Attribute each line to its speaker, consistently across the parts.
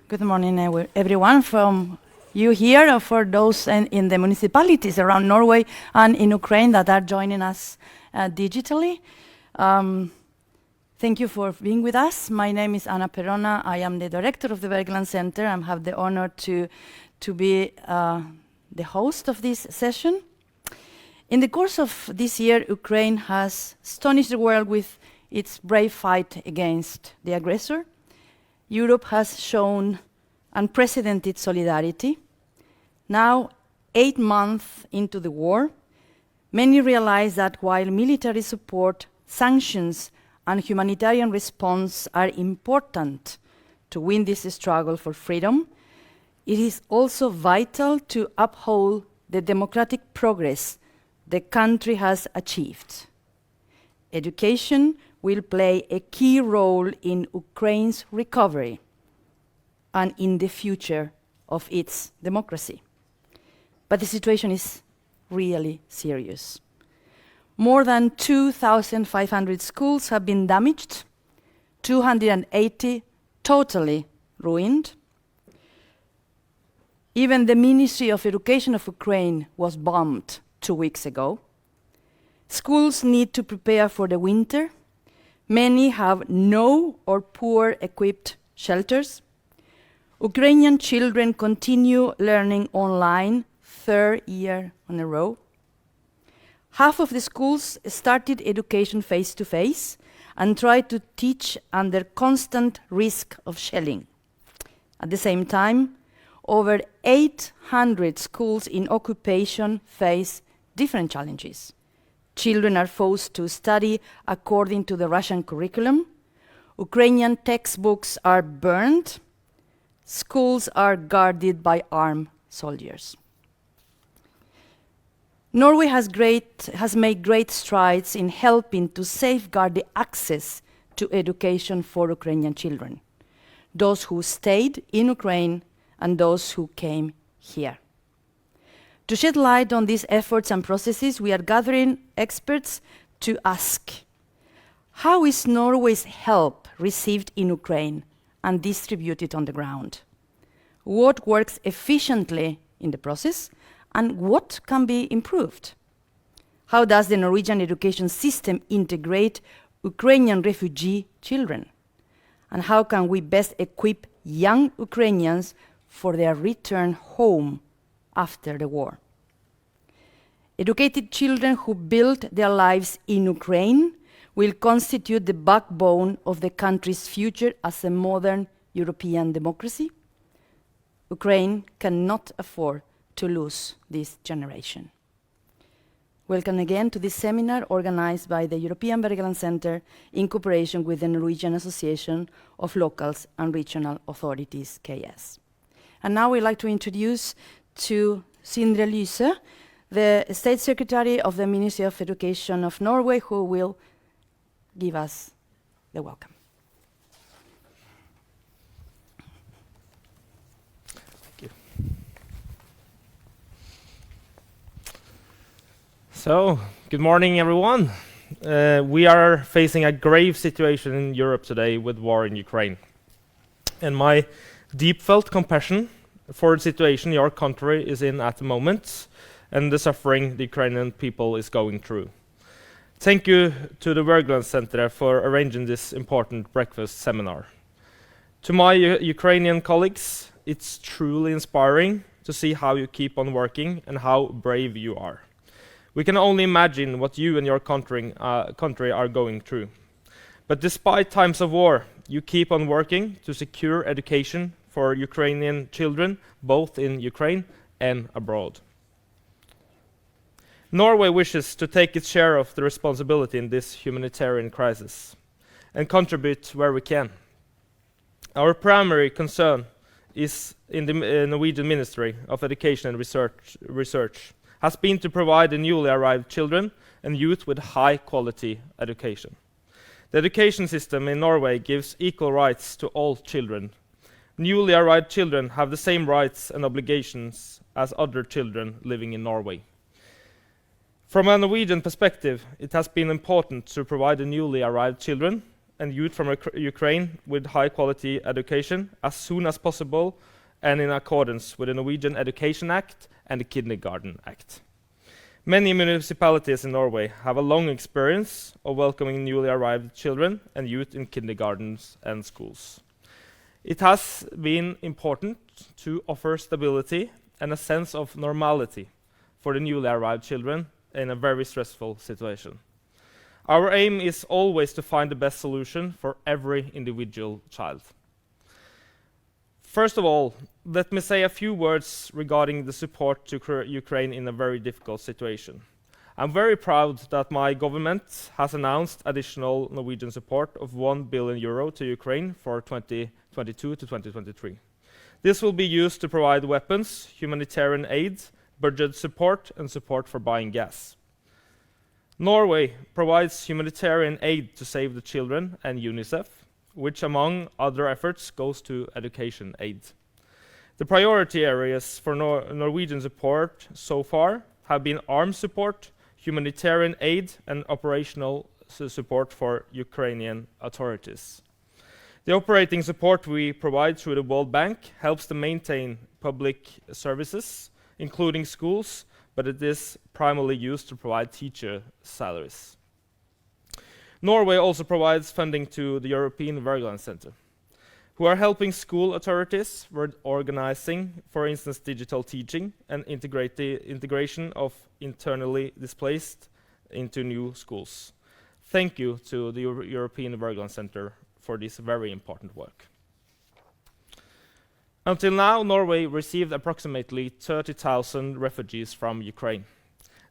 Speaker 1: Good morning, everyone, from you here or for those in the municipalities around Norway and in Ukraine that are joining us digitally. Thank you for being with us. My name is Anna Perona. I am the director of the Bergland Center. I have the honor to be the host of this session. In the course of this year, Ukraine has astonished the world with its brave fight against the aggressor. Europe has shown unprecedented solidarity. Now, 8 months into the war, many realize that while military support, sanctions, and humanitarian response are important to win this struggle for freedom, it is also vital to uphold the democratic progress the country has achieved. Education will play a key role in Ukraine's recovery and in the future of its democracy. But the situation is really serious. More than 2,500 schools have been damaged, 280 totally ruined. Even the Ministry of Education of Ukraine was bombed 2 weeks ago. Schools need to prepare for the winter. Many have no or poor equipped shelters. Ukrainian children continue learning online 3rd year in a row. Half of the schools started education face-to-face and tried to teach under constant risk of shelling. At the same time, over 800 schools in occupation face different challenges. Children are forced to study according to the Russian curriculum. Ukrainian textbooks are burned. Schools are guarded by armed soldiers. Norway has made great strides in helping to safeguard the access to education for Ukrainian children, those who stayed in Ukraine and those who came here. To shed light on these efforts and processes, we are gathering experts to ask, how is Norway's help received in Ukraine and distributed on the ground? What works efficiently in the process, and what can be improved? How does the Norwegian education system integrate Ukrainian refugee children? And how can we best equip young Ukrainians for their return home after the war? Educated children who build their lives in Ukraine will constitute the backbone of the country's future as a modern European democracy. Ukraine cannot afford to lose this generation. Welcome again to this seminar organized by the European Bergland Center in cooperation with the Norwegian Association of Locals and Regional Authorities, KS. And now we'd like to introduce to Sindre Lyse, the State Secretary of the Ministry of Education of Norway, who will give us the welcome.
Speaker 2: Thank you. So, good morning, everyone. We are facing a grave situation in Europe today with war in Ukraine. And my deep felt compassion for the situation your country is in at the moment and the suffering the Ukrainian people is going through. Thank you to the Bergland Center for arranging this important breakfast seminar. To my Ukrainian colleagues, it's truly inspiring to see how you keep on working and how brave you are. We can only imagine what you and your country are going through. But despite times of war, you keep on working to secure education for Ukrainian children, both in Ukraine and abroad. Norway wishes to take its share of the responsibility in this humanitarian crisis and contribute where we can. Our primary concern is in the Norwegian Ministry of Education and Research has been to provide the newly arrived children and youth with high-quality education. The education system in Norway gives equal rights to all children. Newly arrived children have the same rights and obligations as other children living in Norway. From a Norwegian perspective, it has been important to provide the newly arrived children and youth from Ukraine with high quality education as soon as possible and in accordance with the Norwegian Education Act and the Kindergarten Act. Many municipalities in Norway have a long experience of welcoming newly arrived children and youth in kindergartens and schools. It has been important to offer stability and a sense of normality for the newly arrived children in a very stressful situation. Our aim is always to find the best solution for every individual child. First of all, let me say a few words regarding the support to Ukraine in a very difficult situation. I'm very proud that my government has announced additional Norwegian support of €1 billion to Ukraine for 2022 to 2023. This will be used to provide weapons, humanitarian aid, budget support, and support for buying gas. Norway provides humanitarian aid to Save the Children and UNICEF, which among other efforts goes to education aid. The priority areas for Norwegian support so far have been arms support, humanitarian aid, and operational support for Ukrainian authorities. The operating support we provide through the World Bank helps to maintain public services, including schools, but it is primarily used to provide teacher salaries. Norway also provides funding to the European Wergeland Center, who are helping school authorities with organizing, for instance, digital teaching and integration of internally displaced into new schools. Thank you to the European Wergeland Center for this very important work. Until now, Norway received approximately 30,000 refugees from Ukraine.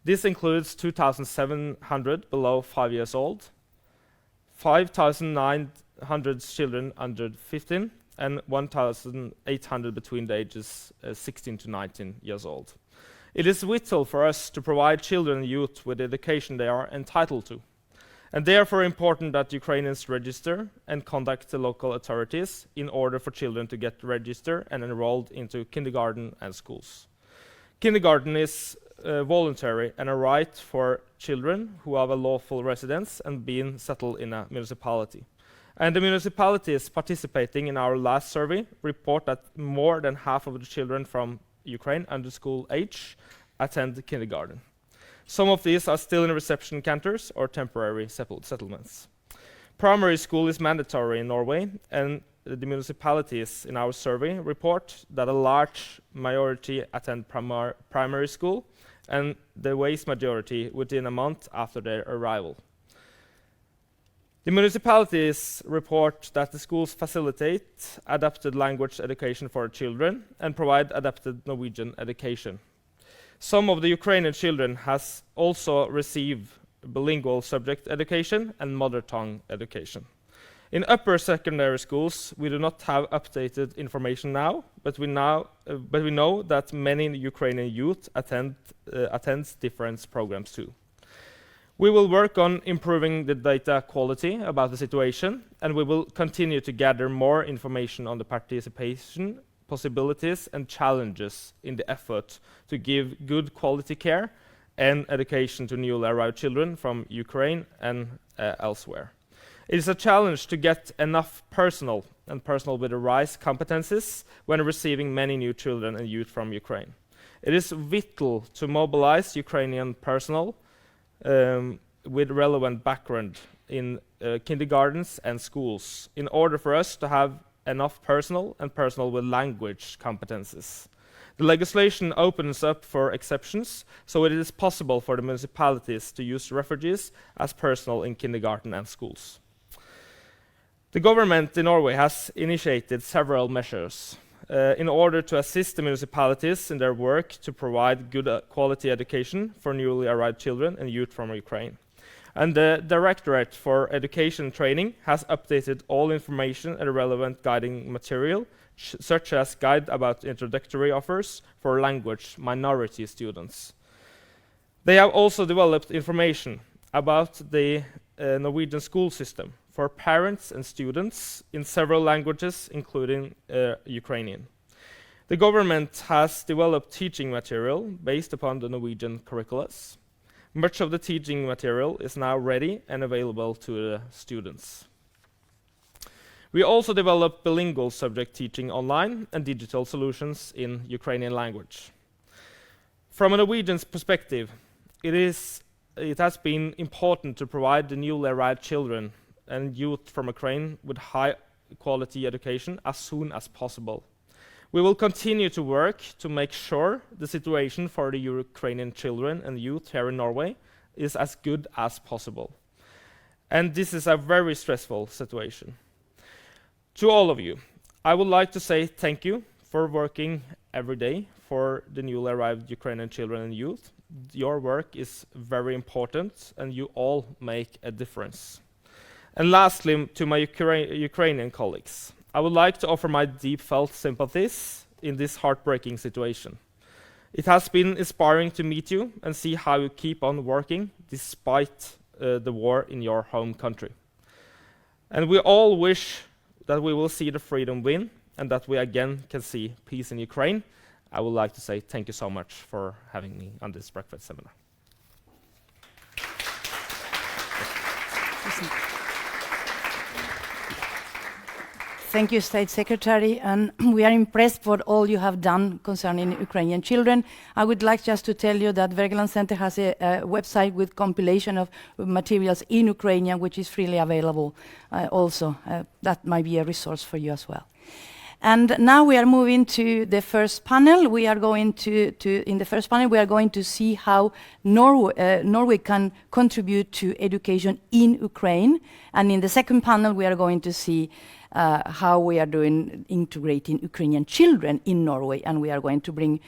Speaker 2: This includes 2,700 below 5 years old, 5,900 children under 15, and 1,800 between the ages 16 to 19 years old. It is vital for us to provide children and youth with the education they are entitled to, and therefore important that Ukrainians register and contact the local authorities in order for children to get registered and enrolled into kindergarten and schools. Kindergarten is voluntary and a right for children who have a lawful residence and been settled in a municipality. And the municipalities participating in our last survey report that more than half of the children from Ukraine under school age attend kindergarten. Some of these are still in reception centers or temporary settlements. Primary school is mandatory in Norway, and the municipalities in our survey report that a large majority attend primary school, and the vast majority within a month after their arrival. The municipalities report that the schools facilitate adapted language education for children and provide adapted Norwegian education. Some of the Ukrainian children has also received bilingual subject education and mother tongue education. In upper secondary schools, we do not have updated information now, but we know that many Ukrainian youth attends different programs too. We will work on improving the data quality about the situation, and we will continue to gather more information on the participation, possibilities, and challenges in the effort to give good quality care and education to newly arrived children from Ukraine and elsewhere. It is a challenge to get enough personnel and personnel with the right competencies when receiving many new children and youth from Ukraine. It is vital to mobilize Ukrainian personnel with relevant background in kindergartens and schools in order for us to have enough personnel and personnel with language competences. The legislation opens up for exceptions, so it is possible for the municipalities to use refugees as personnel in kindergarten and schools. The government in Norway has initiated several measures in order to assist the municipalities in their work to provide good quality education for newly arrived children and youth from Ukraine. And the Directorate for Education and Training has updated all information and relevant guiding material, such as guide about introductory offers for language minority students. They have also developed information about the Norwegian school system for parents and students in several languages, including Ukrainian. The government has developed teaching material based upon the Norwegian curriculums. Much of the teaching material is now ready and available to the students. We also develop bilingual subject teaching online and digital solutions in Ukrainian language. From a Norwegian perspective, it has been important to provide the newly arrived children and youth from Ukraine with high quality education as soon as possible. We will continue to work to make sure the situation for the Ukrainian children and youth here in Norway is as good as possible. And this is a very stressful situation. To all of you, I would like to say thank you for working every day for the newly arrived Ukrainian children and youth. Your work is very important and you all make a difference. And lastly, to my Ukrainian colleagues, I would like to offer my deep felt sympathies in this heartbreaking situation. It has been inspiring to meet you and see how you keep on working despite the war in your home country. And we all wish that we will see the freedom win and that we again can see peace in Ukraine. I would like to say thank you so much for having me on this breakfast seminar.
Speaker 1: Thank you, State Secretary, and we are impressed what all you have done concerning Ukrainian children. I would like just to tell you that Wergeland Center has a website with compilation of materials in Ukrainian, which is freely available also. That might be a resource for you as well. And now we are moving to the first panel. We are going in the first panel, we are going to see how Norway can contribute to education in Ukraine. And in the second panel, we are going to see how we are doing integrating Ukrainian children in Norway. And we are going to bring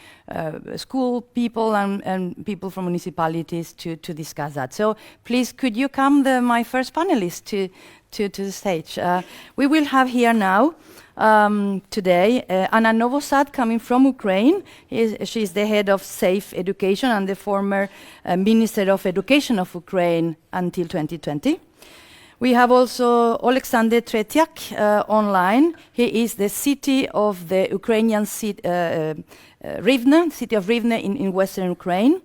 Speaker 1: school people and people from municipalities to discuss that. So please, could you come, my first panelist, to the stage. We will have here now today Anna Novosad coming from Ukraine. She's the head of Safe Education and the former Minister of Education of Ukraine until 2020. We have also Alexander Tretiak online. He is the city of the Ukrainian city of Rivne in western Ukraine.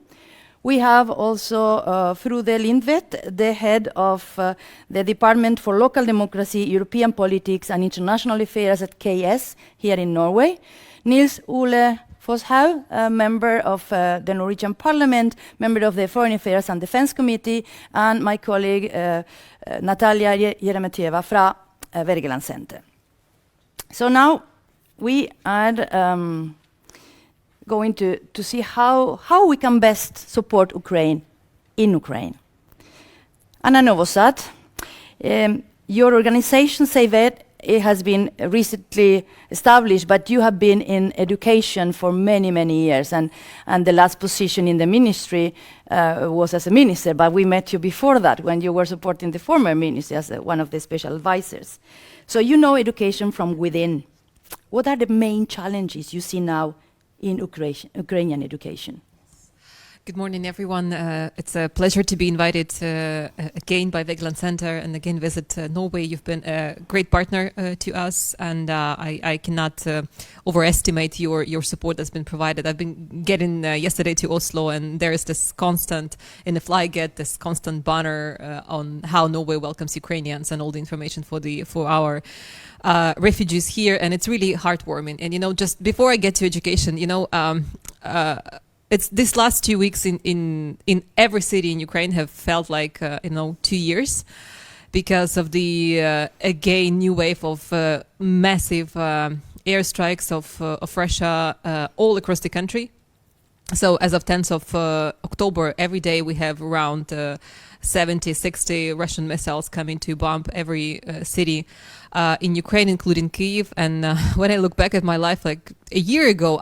Speaker 1: We have also Frude Lindvedt, the head of the Department for Local Democracy, European Politics and International Affairs at KS here in Norway. Nils Ole Fosshaug, a member of the Norwegian Parliament, member of the Foreign Affairs and Defense Committee, and my colleague Natalia Yeremetieva from Wergeland Center. So now we are going to see how we can best support Ukraine in Ukraine. Anna Novosad, your organization, Save it has been recently established, but you have been in education for many, many years, and the last position in the ministry was as a minister, but we met you before that when you were supporting the former ministry as one of the special advisors. So you know education from within. What are the main challenges you see now in Ukrainian education?
Speaker 3: Good morning, everyone. It's a pleasure to be invited again by Wergeland Center and again visit Norway. You've been a great partner to us, and I cannot overestimate your support that's been provided. I've been getting yesterday to Oslo, and there is this constant, in the flyget, this constant banner on how Norway welcomes Ukrainians and all the information for our refugees here, and it's really heartwarming. And just before I get to education, it's these last 2 weeks in every city in Ukraine have felt like 2 years, because of the again new wave of massive airstrikes of Russia all across the country. So as of 10th of October, every day we have around 70, 60 Russian missiles coming to bomb every city in Ukraine, including Kyiv. And when I look back at my life, like a year ago,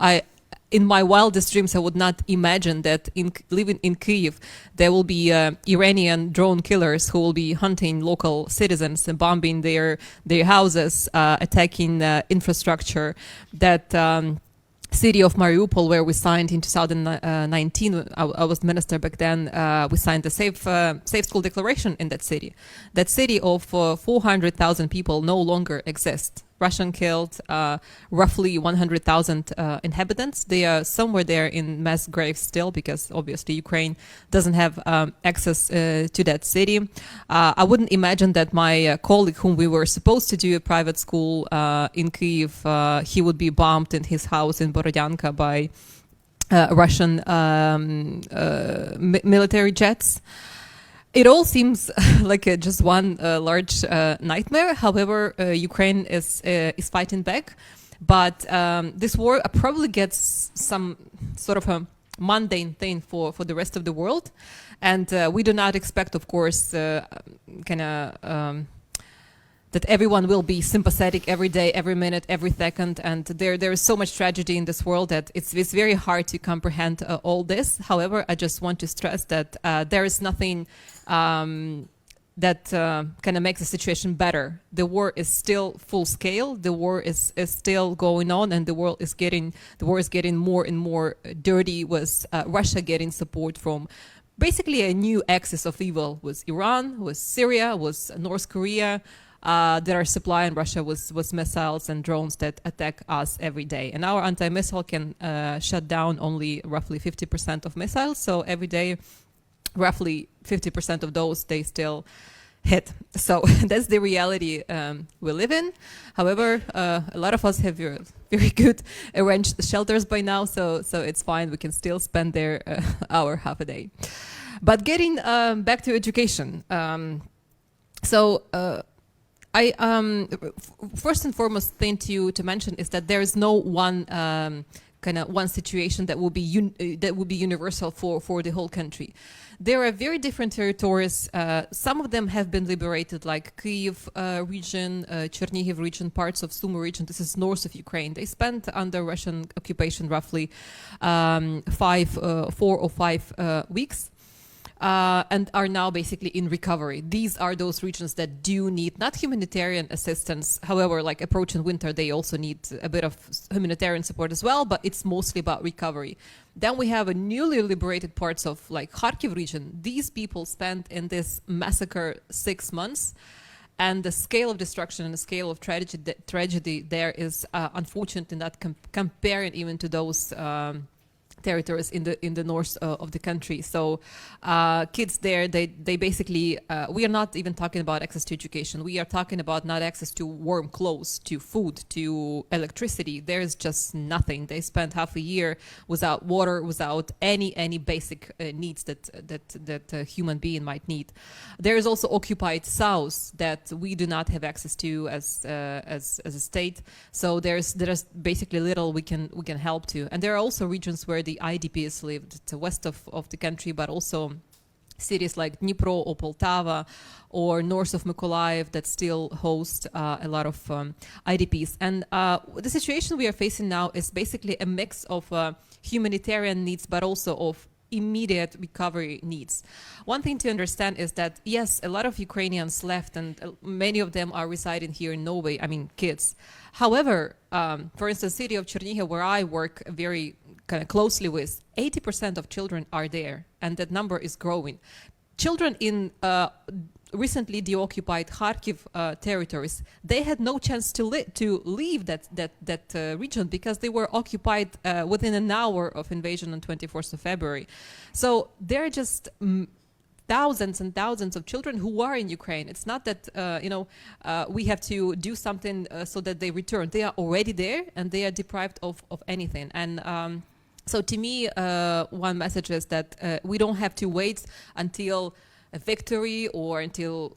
Speaker 3: in my wildest dreams, I would not imagine that living in Kyiv, there will be Iranian drone killers who will be hunting local citizens and bombing their houses, attacking infrastructure. That city of Mariupol, where we signed in 2019, I was minister back then, we signed the Safe School Declaration in that city. That city of 400,000 people no longer exists. Russian killed roughly 100,000 inhabitants. They are somewhere there in mass graves still, because obviously Ukraine doesn't have access to that city. I wouldn't imagine that my colleague, whom we were supposed to do a private school in Kyiv, he would be bombed in his house in Borodyanka by Russian military jets. It all seems like just one large nightmare. However, Ukraine is fighting back, but this war probably gets some sort of a mundane thing for the rest of the world, and we do not expect, of course, that everyone will be sympathetic every day, every minute, every second, and there is so much tragedy in this world that it's very hard to comprehend all this. However, I just want to stress that there is nothing that kind of makes the situation better. The war is still full scale. The war is still going on, and the war is getting more and more dirty, with Russia getting support from basically a new axis of evil, with Iran, with Syria, with North Korea. That are supplying Russia with missiles and drones that attack us every day. And our anti-missile can shut down only roughly 50% of missiles. So every day, roughly 50% of those, they still hit. So that's the reality we live in. However, a lot of us have very good arranged shelters by now, so it's fine. We can still spend there hour, half a day. But getting back to education. I first and foremost thing to mention is that there is no one one situation that will be universal for the whole country. There are very different territories. Some of them have been liberated, like Kyiv region, Chernihiv region, parts of Sumy region. This is north of Ukraine. They spent under Russian occupation roughly 4 or 5 weeks. And are now basically in recovery. These are those regions that do need not humanitarian assistance. However, like approaching winter, they also need a bit of humanitarian support as well, but it's mostly about recovery. Then we have a newly liberated parts of like Kharkiv region. These people spent in this massacre 6 months. And the scale of destruction and the scale of tragedy there is unfortunately not comparing even to those territories in the north of the country. So kids there, they basically, we are not even talking about access to education. We are talking about not access to warm clothes, to food, to electricity. There's just nothing. They spent half a year without water, without any basic needs that a human being might need. There is also occupied south that we do not have access to as a state. So there's basically little we can help to. And there are also regions where the IDPs live, to west of the country, but also cities like Dnipro or Poltava or north of Mykolaiv that still host a lot of IDPs. And the situation we are facing now is basically a mix of humanitarian needs, but also of immediate recovery needs. One thing to understand is that, yes, a lot of Ukrainians left, and many of them are residing here in Norway, I mean, kids. However, for instance, city of Chernihiv, where I work very kind of closely with, 80% of children are there, and that number is growing. Children in recently deoccupied Kharkiv territories, they had no chance to leave that region because they were occupied within an hour of invasion on 24th of February. So there are just thousands and thousands of children who are in Ukraine. It's not that we have to do something so that they return. They are already there, and they are deprived of anything. And so to me, one message is that we don't have to wait until a victory or until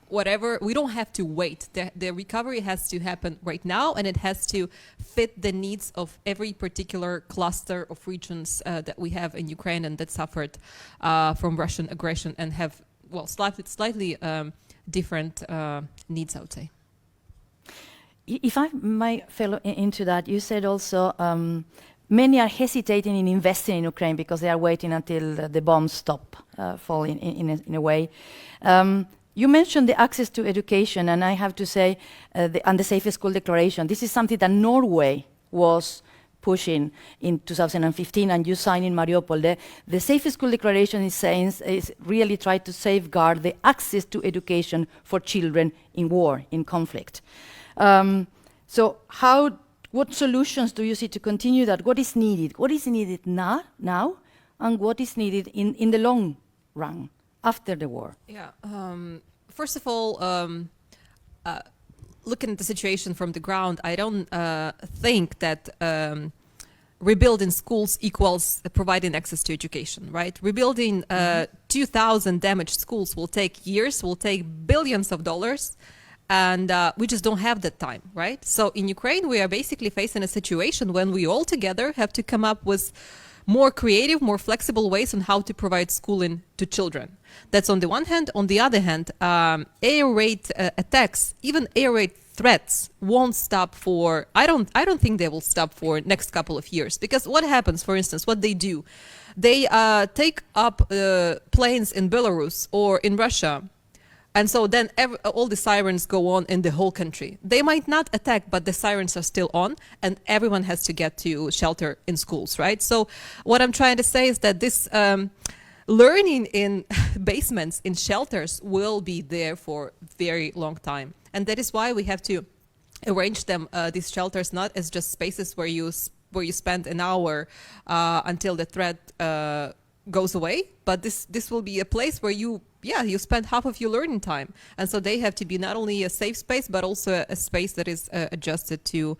Speaker 3: whatever. We don't have to wait. The recovery has to happen right now, and it has to fit the needs of every particular cluster of regions that we have in Ukraine and that suffered from Russian aggression and have, well, slightly different needs, I would say.
Speaker 1: If I might follow into that, you said also many are hesitating in investing in Ukraine because they are waiting until the bombs stop falling in a way. You mentioned the access to education, and I have to say, and the Safe School Declaration. This is something that Norway was pushing in 2015, and you signed in Mariupol. The Safe School Declaration is really try to safeguard the access to education for children in war, in conflict. So what solutions do you see to continue that? What is needed? What is needed now, and what is needed in the long run, after the war?
Speaker 3: Yeah. First of all, looking at the situation from the ground, I don't think that rebuilding schools equals providing access to education, right? Rebuilding 2,000 damaged schools will take years, will take billions of dollars, and we just don't have that time, right? So in Ukraine, we are basically facing a situation when we all together have to come up with more creative, more flexible ways on how to provide schooling to children. That's on the one hand. On the other hand, air raid attacks, even air raid threats won't stop for, I don't think they will stop for next couple of years. Because what happens, for instance, what they do, they take up planes in Belarus or in Russia, and so then all the sirens go on in the whole country. They might not attack, but the sirens are still on, and everyone has to get to shelter in schools, right? So what I'm trying to say is that this learning in basements, in shelters, will be there for a very long time. And that is why we have to arrange them, these shelters, not as just spaces where you spend an hour until the threat goes away, but this will be a place where you spend half of your learning time. And so they have to be not only a safe space, but also a space that is adjusted to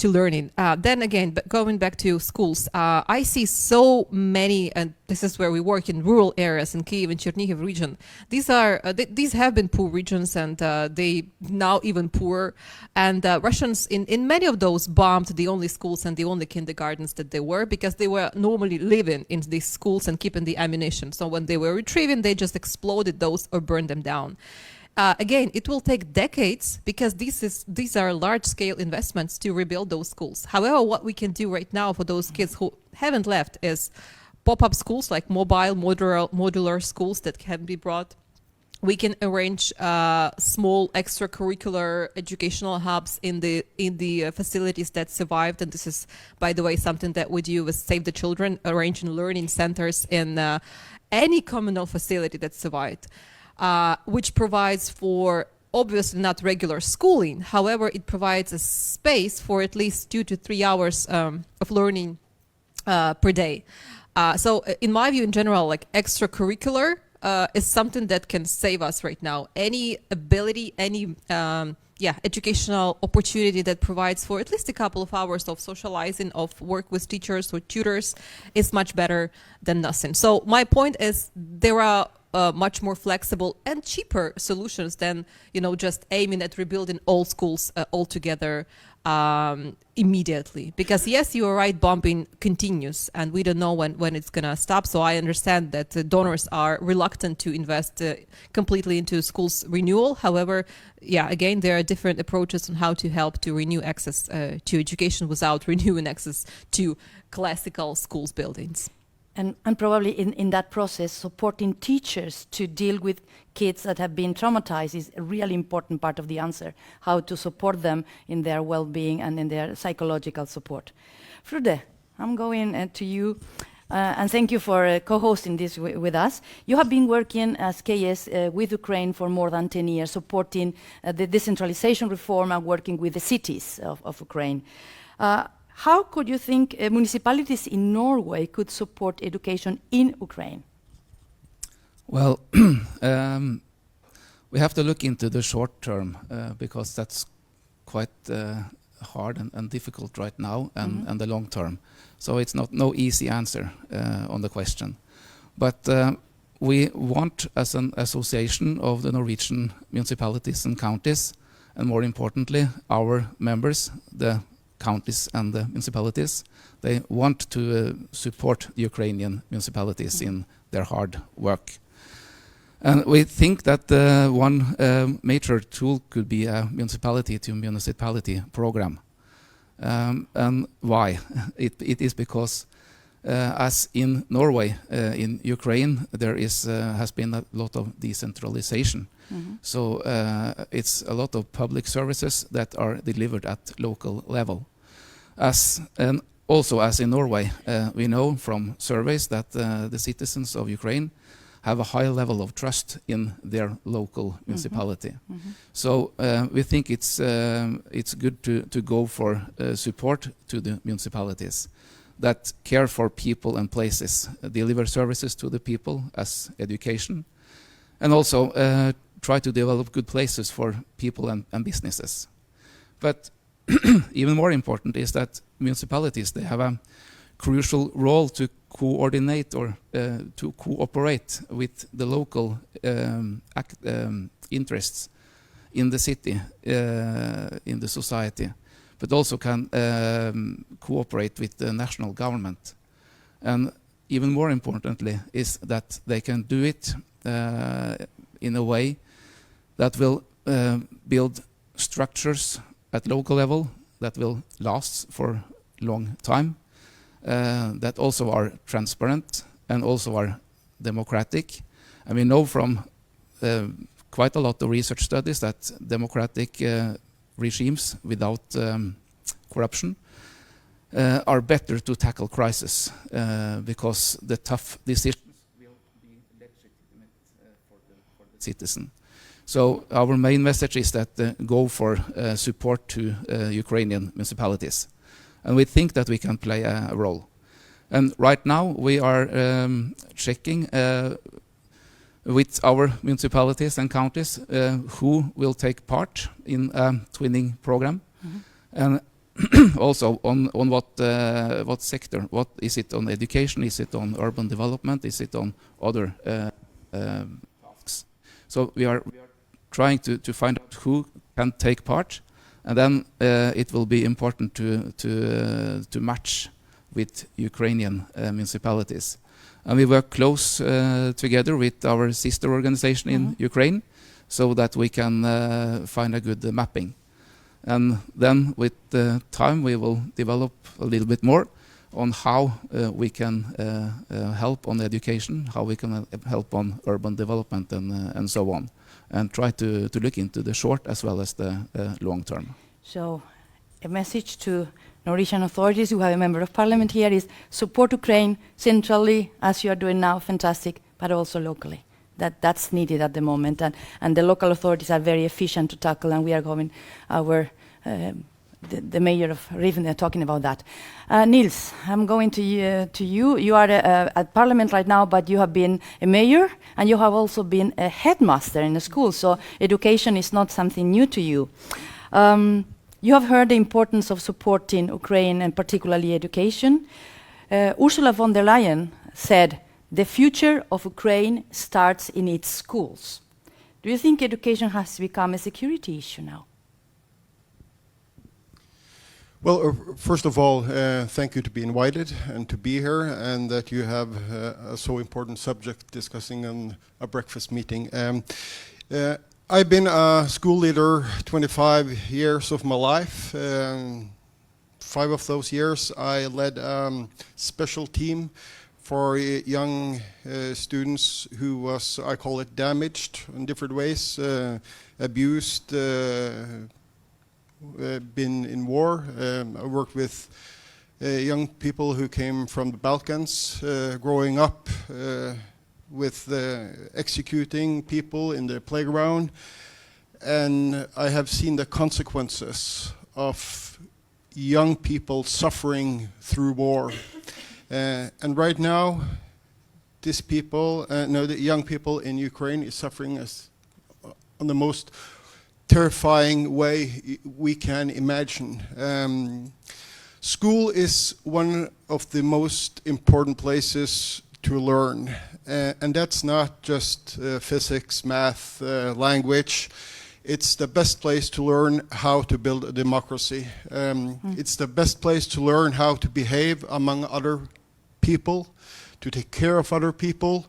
Speaker 3: learning. Then again, going back to schools, I see so many, and this is where we work in rural areas in Kyiv and Chernihiv region. These have been poor regions, and they now even poorer. And Russians in many of those bombed the only schools and the only kindergartens that they were, because they were normally living in these schools and keeping the ammunition. So when they were retrieving, they just exploded those or burned them down. Again, it will take decades, because these are large-scale investments to rebuild those schools. However, what we can do right now for those kids who haven't left is pop-up schools, like mobile modular schools that can be brought. We can arrange small extracurricular educational hubs in the facilities that survived, and this is, by the way, something that we do with Save the Children, arranging learning centers in any communal facility that survived, which provides for obviously not regular schooling. However, it provides a space for at least 2 to 3 hours of learning per day. So in my view, in general, like extracurricular is something that can save us right now. Any ability, any educational opportunity that provides for at least a couple of hours of socializing, of work with teachers or tutors, is much better than nothing. So my point is, there are much more flexible and cheaper solutions than just aiming at rebuilding all schools altogether immediately. Because yes, you are right, bombing continues, and we don't know when it's gonna stop. So I understand that donors are reluctant to invest completely into schools renewal. However, again, there are different approaches on how to help to renew access to education without renewing access to classical schools buildings.
Speaker 1: And probably in that process, supporting teachers to deal with kids that have been traumatized is a really important part of the answer, how to support them in their well-being and in their psychological support. Frude, I'm going to you, and thank you for co-hosting this with us. You have been working as KS with Ukraine for more than 10 years, supporting the decentralization reform and working with the cities of Ukraine. How could you think municipalities in Norway could support education in Ukraine?
Speaker 4: Well, we have to look into the short term because that's quite hard and difficult right now, and the long term. So it's no easy answer on the question. But we want, as an association of the Norwegian municipalities and counties, and more importantly, our members, the counties and the municipalities, they want to support the Ukrainian municipalities in their hard work. And we think that one major tool could be a municipality to municipality program. And why? It is because as in Norway, in Ukraine, there has been a lot of decentralization. So it's a lot of public services that are delivered at local level. And also as in Norway, we know from surveys that the citizens of Ukraine have a high level of trust in their local municipality. So we think it's good to go for support to the municipalities that care for people and places, deliver services to the people as education, and also try to develop good places for people and businesses. But even more important is that municipalities, they have a crucial role to coordinate or to cooperate with the local interests in the city, in the society, but also can cooperate with the national government. And even more importantly is that they can do it in a way that will build structures at local level that will last for a long time, that also are transparent and also are democratic. And we know from quite a lot of research studies that democratic regimes without corruption are better to tackle crisis because the tough decisions will be legitimate for the citizen. So our main message is that go for support to Ukrainian municipalities. And we think that we can play a role. And right now we are checking with our municipalities and counties who will take part in a twinning program, and also on what sector. What is it on education? Is it on urban development? Is it on other tasks? So we are trying to find out who can take part, and then it will be important to match with Ukrainian municipalities. And we work close together with our sister organization in Ukraine, so that we can find a good mapping. And then with time we will develop a little bit more on how we can help on education, how we can help on urban development and so on, and try to look into the short as well as the long term.
Speaker 1: So a message to Norwegian authorities who have a member of parliament here is support Ukraine centrally, as you are doing now, fantastic, but also locally. That's needed at the moment, and the local authorities are very efficient to tackle, and we are going our the mayor of Rivne talking about that. Nils, I'm going to you. You are at parliament right now, but you have been a mayor, and you have also been a headmaster in a school, so education is not something new to you. You have heard the importance of supporting Ukraine and particularly education. Ursula von der Leyen said, "The future of Ukraine starts in its schools." Do you think education has become a security issue now?
Speaker 5: Well, first of all, thank you to be invited and to be here, and that you have a so important subject discussing on a breakfast meeting. I've been a school leader 25 years of my life. 5 of those years I led a special team for young students who was, I call it, damaged in different ways, abused, been in war. I worked with young people who came from the Balkans, growing up with executing people in the playground, and I have seen the consequences of young people suffering through war. And right now, the young people in Ukraine is suffering on the most terrifying way we can imagine. School is one of the most important places to learn, and that's not just physics, math, language. It's the best place to learn how to build a democracy. It's the best place to learn how to behave among other people, to take care of other people,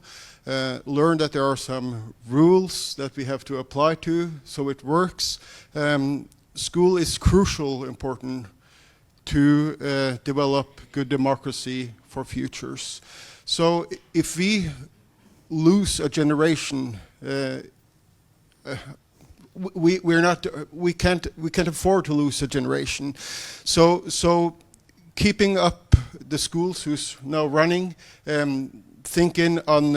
Speaker 5: learn that there are some rules that we have to apply to so it works. School is crucial, important to develop good democracy for futures. So if we lose a generation, we can't afford to lose a generation. So keeping up the schools who's now running, thinking on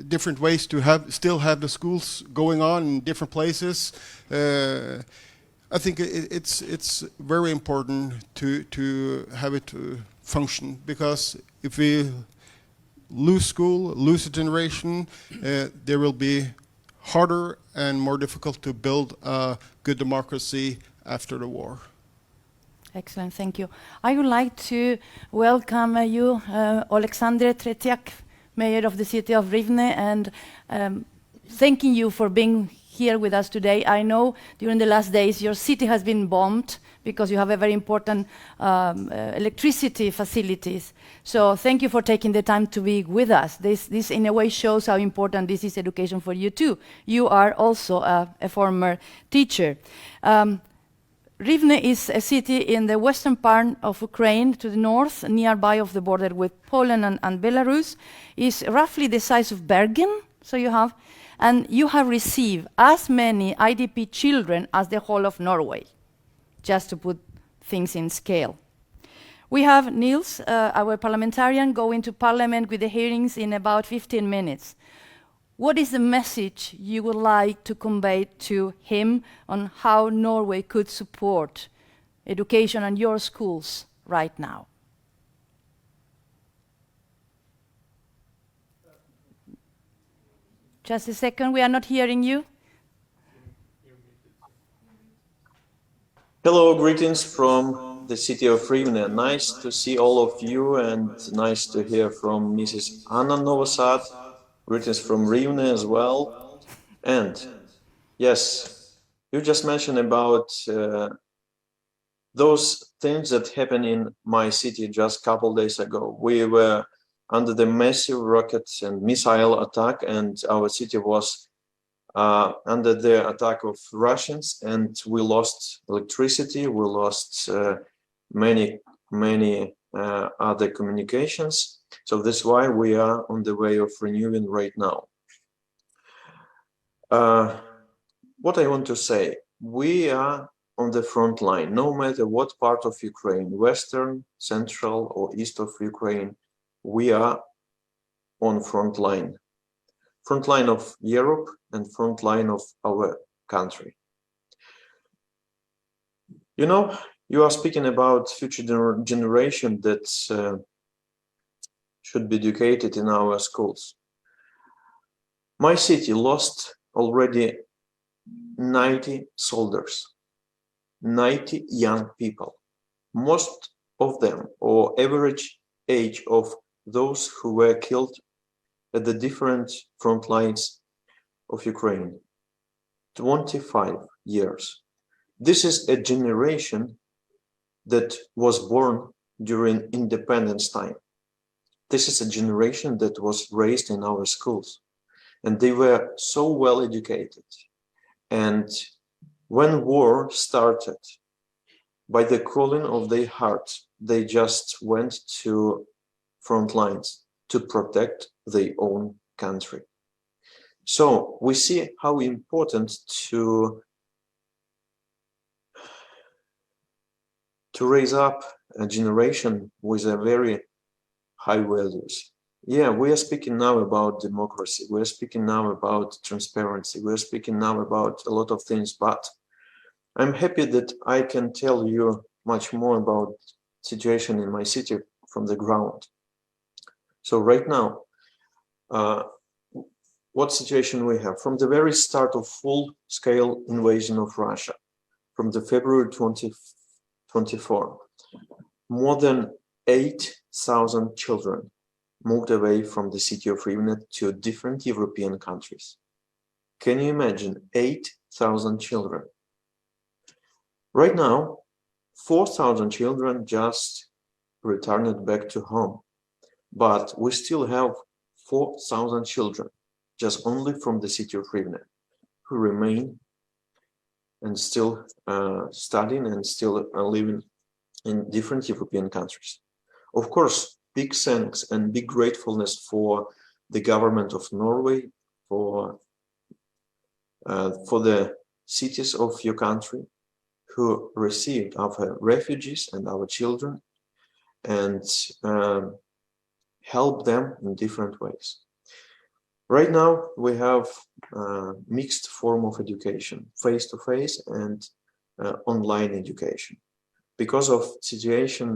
Speaker 5: different ways to still have the schools going on in different places. I think it's very important to have it function, because if we lose school, lose a generation, there will be harder and more difficult to build a good democracy after the war.
Speaker 1: Excellent, thank you. I would like to welcome you, Oleksandr Tretiak, Mayor of the city of Rivne, and thanking you for being here with us today. I know during the last days your city has been bombed because you have a very important electricity facilities. So thank you for taking the time to be with us. This in a way shows how important this is education for you too. You are also a former teacher. Rivne is a city in the western part of Ukraine, to the north, nearby of the border with Poland and Belarus. Is roughly the size of Bergen, so you have received as many IDP children as the whole of Norway, just to put things in scale. We have Niels, our parliamentarian, going to parliament with the hearings in about 15 minutes. What is the message you would like to convey to him on how Norway could support education and your schools right now? Just a second, we are not hearing you.
Speaker 6: Hello, greetings from the city of Rivne. Nice to see all of you, and nice to hear from Mrs. Anna Novosad. Greetings from Rivne as well. And yes, you just mentioned about those things that happened in my city just a couple days ago. We were under the massive rockets and missile attack, and our city was under the attack of Russians, and we lost electricity, we lost many other communications. So that's why we are on the way of renewing right now. What I want to say, we are on the front line, no matter what part of Ukraine, western, central, or east of Ukraine, we are on front line of Europe and front line of our country. You know, you are speaking about future generation that should be educated in our schools. My city lost already 90 soldiers, 90 young people. Most of them, or average age of those who were killed at the different front lines of Ukraine, 25 years. This is a generation that was born during independence time. This is a generation that was raised in our schools, and they were so well educated. And when war started, by the calling of their hearts, they just went to front lines to protect their own country. So we see how important to raise up a generation with a very high values. Yeah, we are speaking now about democracy. We are speaking now about transparency. We are speaking now about a lot of things, but I'm happy that I can tell you much more about situation in my city from the ground. So right now, what situation we have? From the very start of full-scale invasion of Russia, from the February 2024, more than 8,000 children moved away from the city of Rivne to different European countries. Can you imagine 8,000 children? Right now, 4,000 children just returned back to home, but we still have 4,000 children just only from the city of Rivne who remain and still studying and still living in different European countries. Of course, big thanks and big gratefulness for the government of Norway, for the cities of your country who received our refugees and our children and help them in different ways. Right now, we have a mixed form of education, face-to-face and online education. Because of situation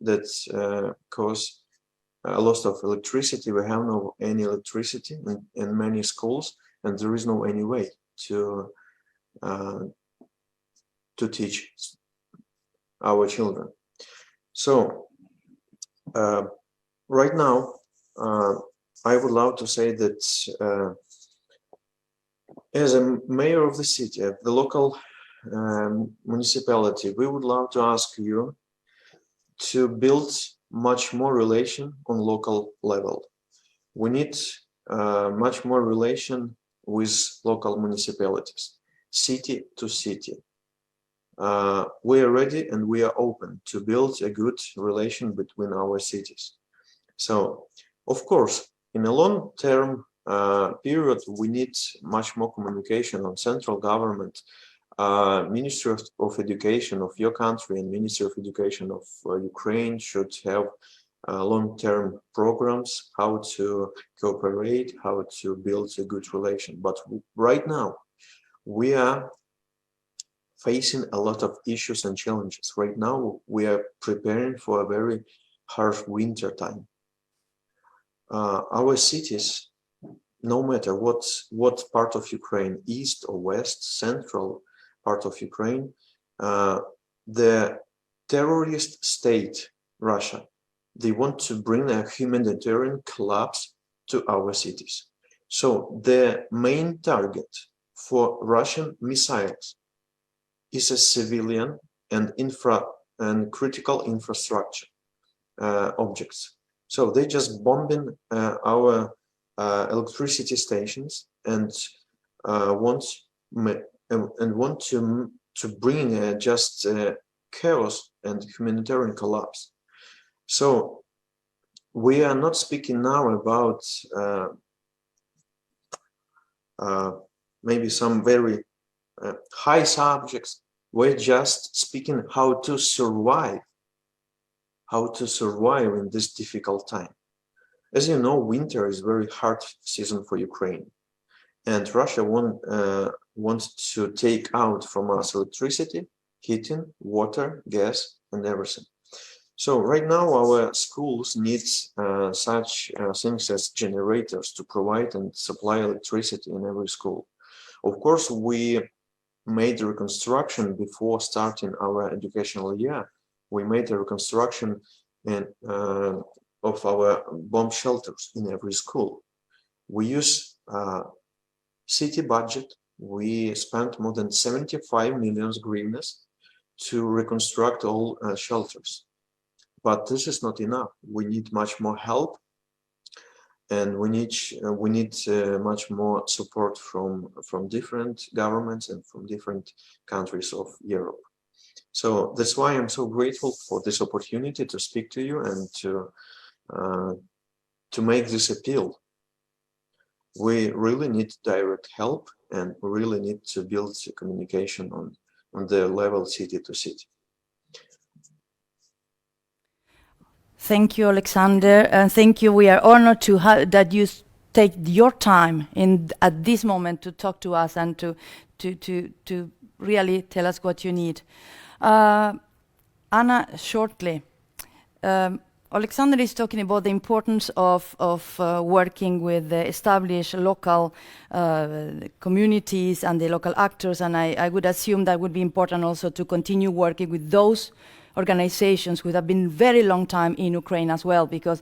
Speaker 6: that cause a loss of electricity, we have no any electricity in many schools, and there is no any way to teach our children. So right now, I would love to say that as a mayor of the city, of the local municipality, we would love to ask you to build much more relation on local level. We need much more relation with local municipalities, city to city. We are ready and we are open to build a good relation between our cities. So, of course, in a long-term period, we need much more communication on central government, Ministry of Education of your country and Ministry of Education of Ukraine should have long-term programs, how to cooperate, how to build a good relation. But right now, we are facing a lot of issues and challenges. Right now, we are preparing for a very harsh winter time. Our cities, no matter what part of Ukraine, east or west, central part of Ukraine, the terrorist state, Russia, they want to bring a humanitarian collapse to our cities. So the main target for Russian missiles is a civilian and critical infrastructure objects. So they just bombing our electricity stations and want to bring just chaos and humanitarian collapse. So we are not speaking now about maybe some very high subjects. We're just speaking how to survive in this difficult time. As you know, winter is very hard season for Ukraine, and Russia wants to take out from us electricity, heating, water, gas, and everything. So right now our schools need such things as generators to provide and supply electricity in every school. Of course, we made the reconstruction before starting our educational year. We made a reconstruction of our bomb shelters in every school. We use city budget. We spent more than 75 million hryvnias to reconstruct all shelters. But this is not enough. We need much more help, and we need much more support from different governments and from different countries of Europe. So that's why I'm so grateful for this opportunity to speak to you and to make this appeal. We really need direct help, and we really need to build communication on the level city to city.
Speaker 1: Thank you, Alexander, and thank you. We are honored to that you take your time at this moment to talk to us and to really tell us what you need. Anna, shortly, Alexander is talking about the importance of working with the established local communities and the local actors, and I would assume that would be important also to continue working with those organizations who have been very long time in Ukraine as well, because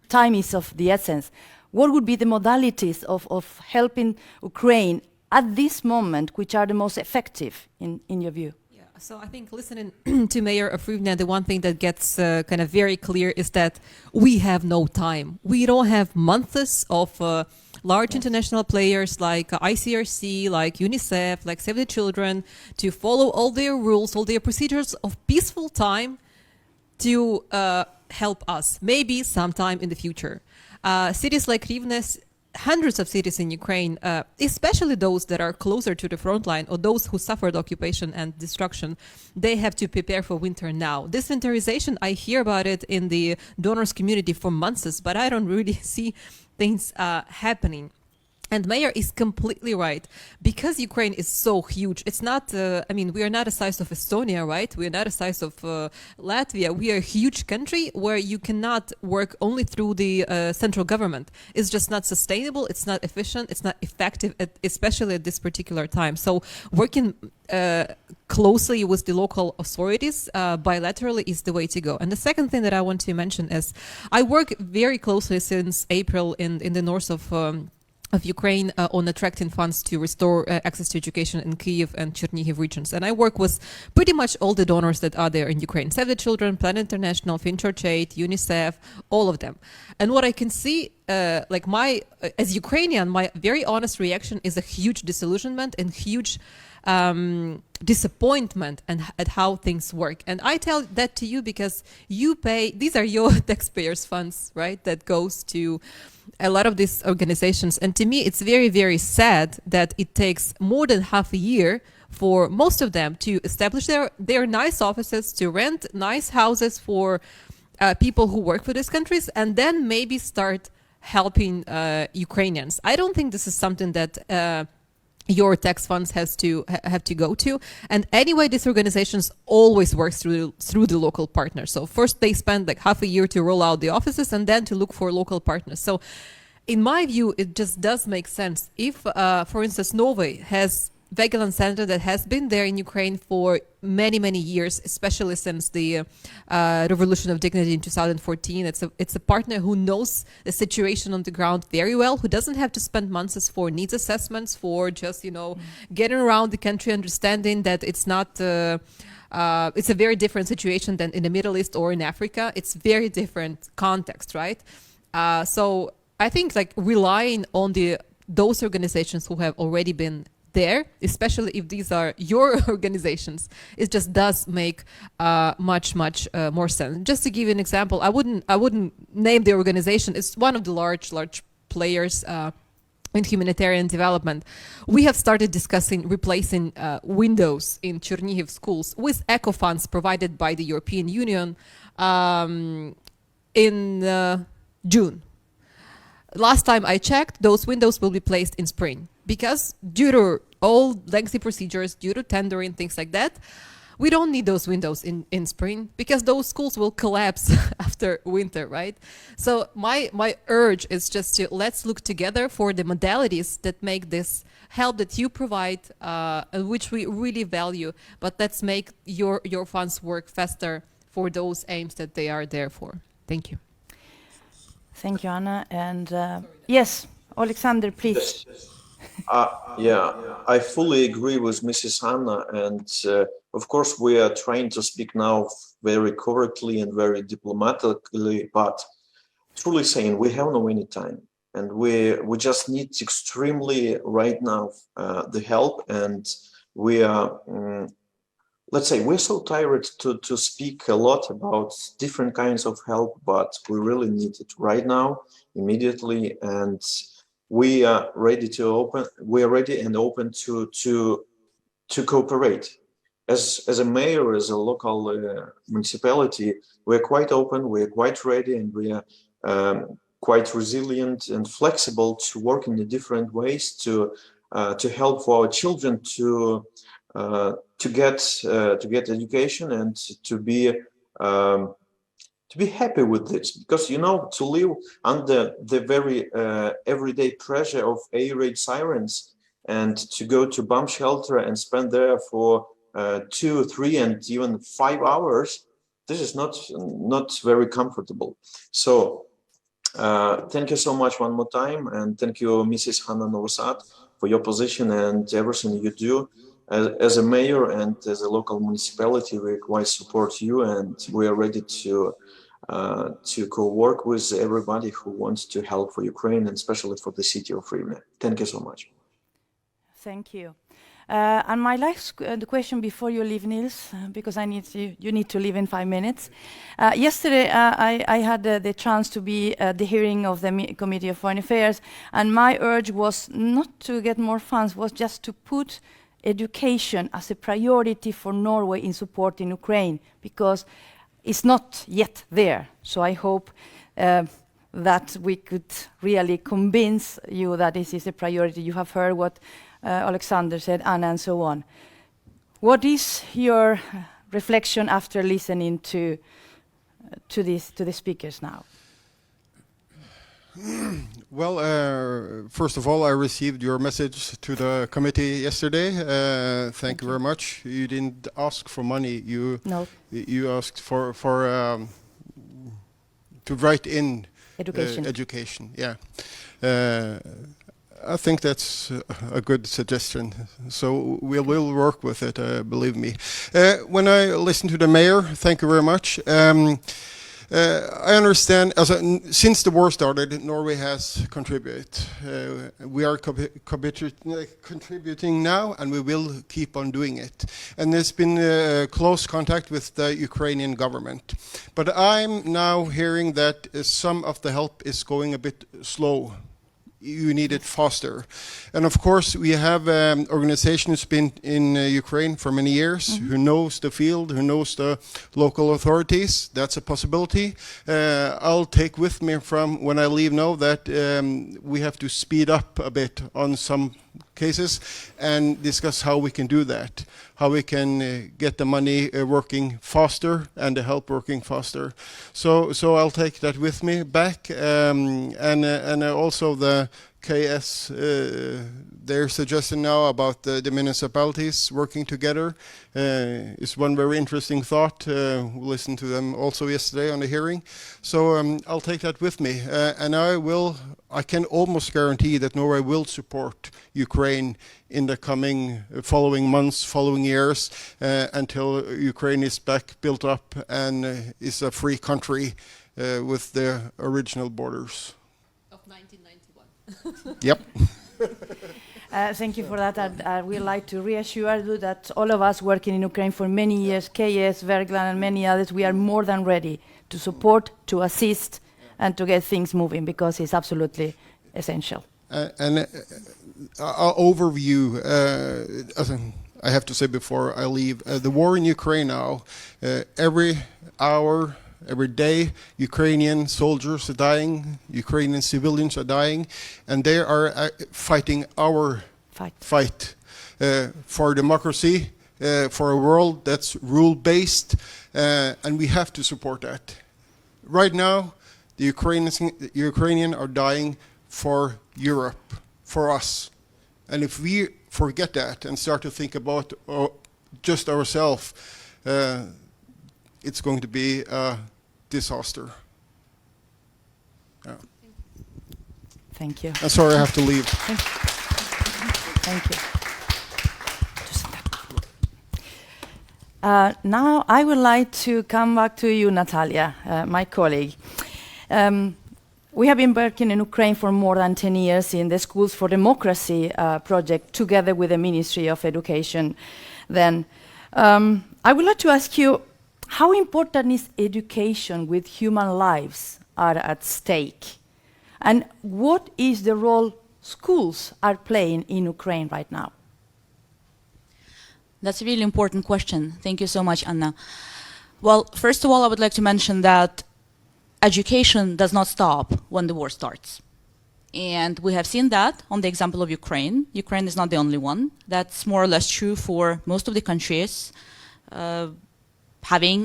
Speaker 1: time is of the essence. What would be the modalities of helping Ukraine at this moment, which are the most effective in your view?
Speaker 3: Yeah, so I think listening to Mayor of Rivne, the one thing that gets kind of very clear is that we have no time. We don't have months of large international players like ICRC, like UNICEF, like Save the Children, to follow all their rules, all their procedures of peaceful time to help us, maybe sometime in the future. Cities like Rivne hundreds of cities in Ukraine, especially those that are closer to the front line or those who suffered occupation and destruction, they have to prepare for winter now. This winterization, I hear about it in the donors community for months, but I don't really see things happening. And Mayor is completely right. Because Ukraine is so huge, it's not, we are not the size of Estonia, right? We are not the size of Latvia. We are a huge country where you cannot work only through the central government. It's just not sustainable. It's not efficient. It's not effective, especially at this particular time. So working closely with the local authorities bilaterally is the way to go. And the second thing that I want to mention is I work very closely since April in the north of Ukraine on attracting funds to restore access to education in Kyiv and Chernihiv regions. And I work with pretty much all the donors that are there in Ukraine. Save the Children, Plan International, Finchurch Aid, UNICEF, all of them. And what I can see, as Ukrainian, my very honest reaction is a huge disillusionment and huge disappointment at how things work. And I tell that to you because you pay, these are your taxpayers' funds, right? That goes to a lot of these organizations. And to me, it's very, very sad that it takes more than half a year for most of them to establish their nice offices, to rent nice houses for people who work for these countries, and then maybe start helping Ukrainians. I don't think this is something that your tax funds have to go to. And anyway, these organizations always work through the local partners. So first they spend like half a year to roll out the offices and then to look for local partners. So in my view, it just does make sense. If, for instance, Norway has Vigeland Center that has been there in Ukraine for many, many years, especially since the Revolution of Dignity in 2014. It's a partner who knows the situation on the ground very well, who doesn't have to spend months for needs assessments, for just, getting around the country, understanding that it's not, it's a very different situation than in the Middle East or in Africa. It's very different context, right? So I think relying on those organizations who have already been there, especially if these are your organizations, it just does make much more sense. Just to give you an example, I wouldn't name the organization. It's one of the large players in humanitarian development. We have started discussing replacing windows in Chernihiv schools with eco funds provided by the European Union in June. Last time I checked, those windows will be placed in spring. Because due to all lengthy procedures, due to tendering, things like that, we don't need those windows in spring because those schools will collapse after winter, right? So my urge is just to let's look together for the modalities that make this help that you provide, which we really value, but let's make your funds work faster for those aims that they are there for. Thank you.
Speaker 1: Thank you, Anna. And yes, Alexander, please.
Speaker 6: I fully agree with Mrs. Hanna, and of course we are trying to speak now very correctly and very diplomatically, but truly saying we have no any time, and we just need extremely right now the help, and we are let's say we're so tired to speak a lot about different kinds of help, but we really need it right now, immediately, and we are ready and open to cooperate. As a mayor, as a local municipality, we're quite open, we're quite ready, and we are quite resilient and flexible to work in the different ways to help for our children to get education and to be happy with this, because to live under the very everyday pressure of air raid sirens and to go to bomb shelter and spend there for 2, 3, and even 5 hours, this is not very comfortable. So thank you so much one more time, and thank you, Mrs. Hanna Novosad, for your position and everything you do. As a mayor and as a local municipality, we quite support you, and we are ready to co-work with everybody who wants to help for Ukraine, and especially for the city of Rivne. Thank you so much.
Speaker 1: Thank you. And my last the question before you leave, Niels, because you need to leave in 5 minutes. Yesterday, I had the chance to be at the hearing of the Committee of Foreign Affairs, and my urge was not to get more funds, was just to put education as a priority for Norway in supporting Ukraine, because it's not yet there. So I hope that we could really convince you that this is a priority. You have heard what Alexander said, Anna, and so on. What is your reflection after listening to the speakers now?
Speaker 5: Well, first of all, I received your message to the committee yesterday. Thank you very much. You didn't ask for money. You asked for to write in education. Yeah. I think that's a good suggestion. So we will work with it, believe me. When I listen to the mayor, thank you very much. I understand, since the war started, Norway has contributed. We are contributing now, and we will keep on doing it. And there's been close contact with the Ukrainian government. But I'm now hearing that some of the help is going a bit slow. You need it faster. And of course, we have organizations been in Ukraine for many years, who knows the field, who knows the local authorities. That's a possibility. I'll take with me from when I leave now that we have to speed up a bit on some cases and discuss how we can do that, how we can get the money working faster and the help working faster. So I'll take that with me back, and also the KS, their suggestion now about the municipalities working together is one very interesting thought. We listened to them also yesterday on the hearing. So I'll take that with me, and I can almost guarantee that Norway will support Ukraine in the coming following months, following years, until Ukraine is back built up and is a free country with the original borders.
Speaker 3: Of 1991.
Speaker 5: Yep.
Speaker 1: Thank you for that. I would like to reassure you that all of us working in Ukraine for many years, KS, Wergeland, and many others, we are more than ready to support, to assist, and to get things moving, because it's absolutely essential.
Speaker 5: Our overview, I have to say before I leave, the war in Ukraine now, every hour, every day, Ukrainian soldiers are dying, Ukrainian civilians are dying, and they are fighting our fight for democracy, for a world that's rule-based, and we have to support that. Right now, the Ukrainians are dying for Europe, for us. And if we forget that and start to think about just ourselves, it's going to be a disaster. Yeah.
Speaker 1: Thank you.
Speaker 5: I'm sorry I have to leave.
Speaker 1: Thank you. Now I would like to come back to you, Natalia, my colleague. We have been working in Ukraine for more than 10 years in the Schools for Democracy project, together with the Ministry of Education. Then I would like to ask you, how important is education with human lives are at stake? And what is the role schools are playing in Ukraine right now?
Speaker 7: That's a really important question. Thank you so much, Anna. Well, first of all, I would like to mention that education does not stop when the war starts. And we have seen that on the example of Ukraine. Ukraine is not the only one. That's more or less true for most of the countries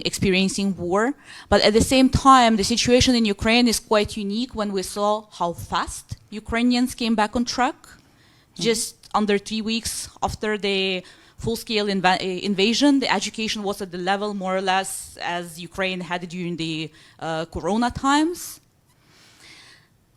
Speaker 7: experiencing war. But at the same time, the situation in Ukraine is quite unique when we saw how fast Ukrainians came back on track. Just under 3 weeks after the full-scale invasion, the education was at the level more or less as Ukraine had during the Corona times.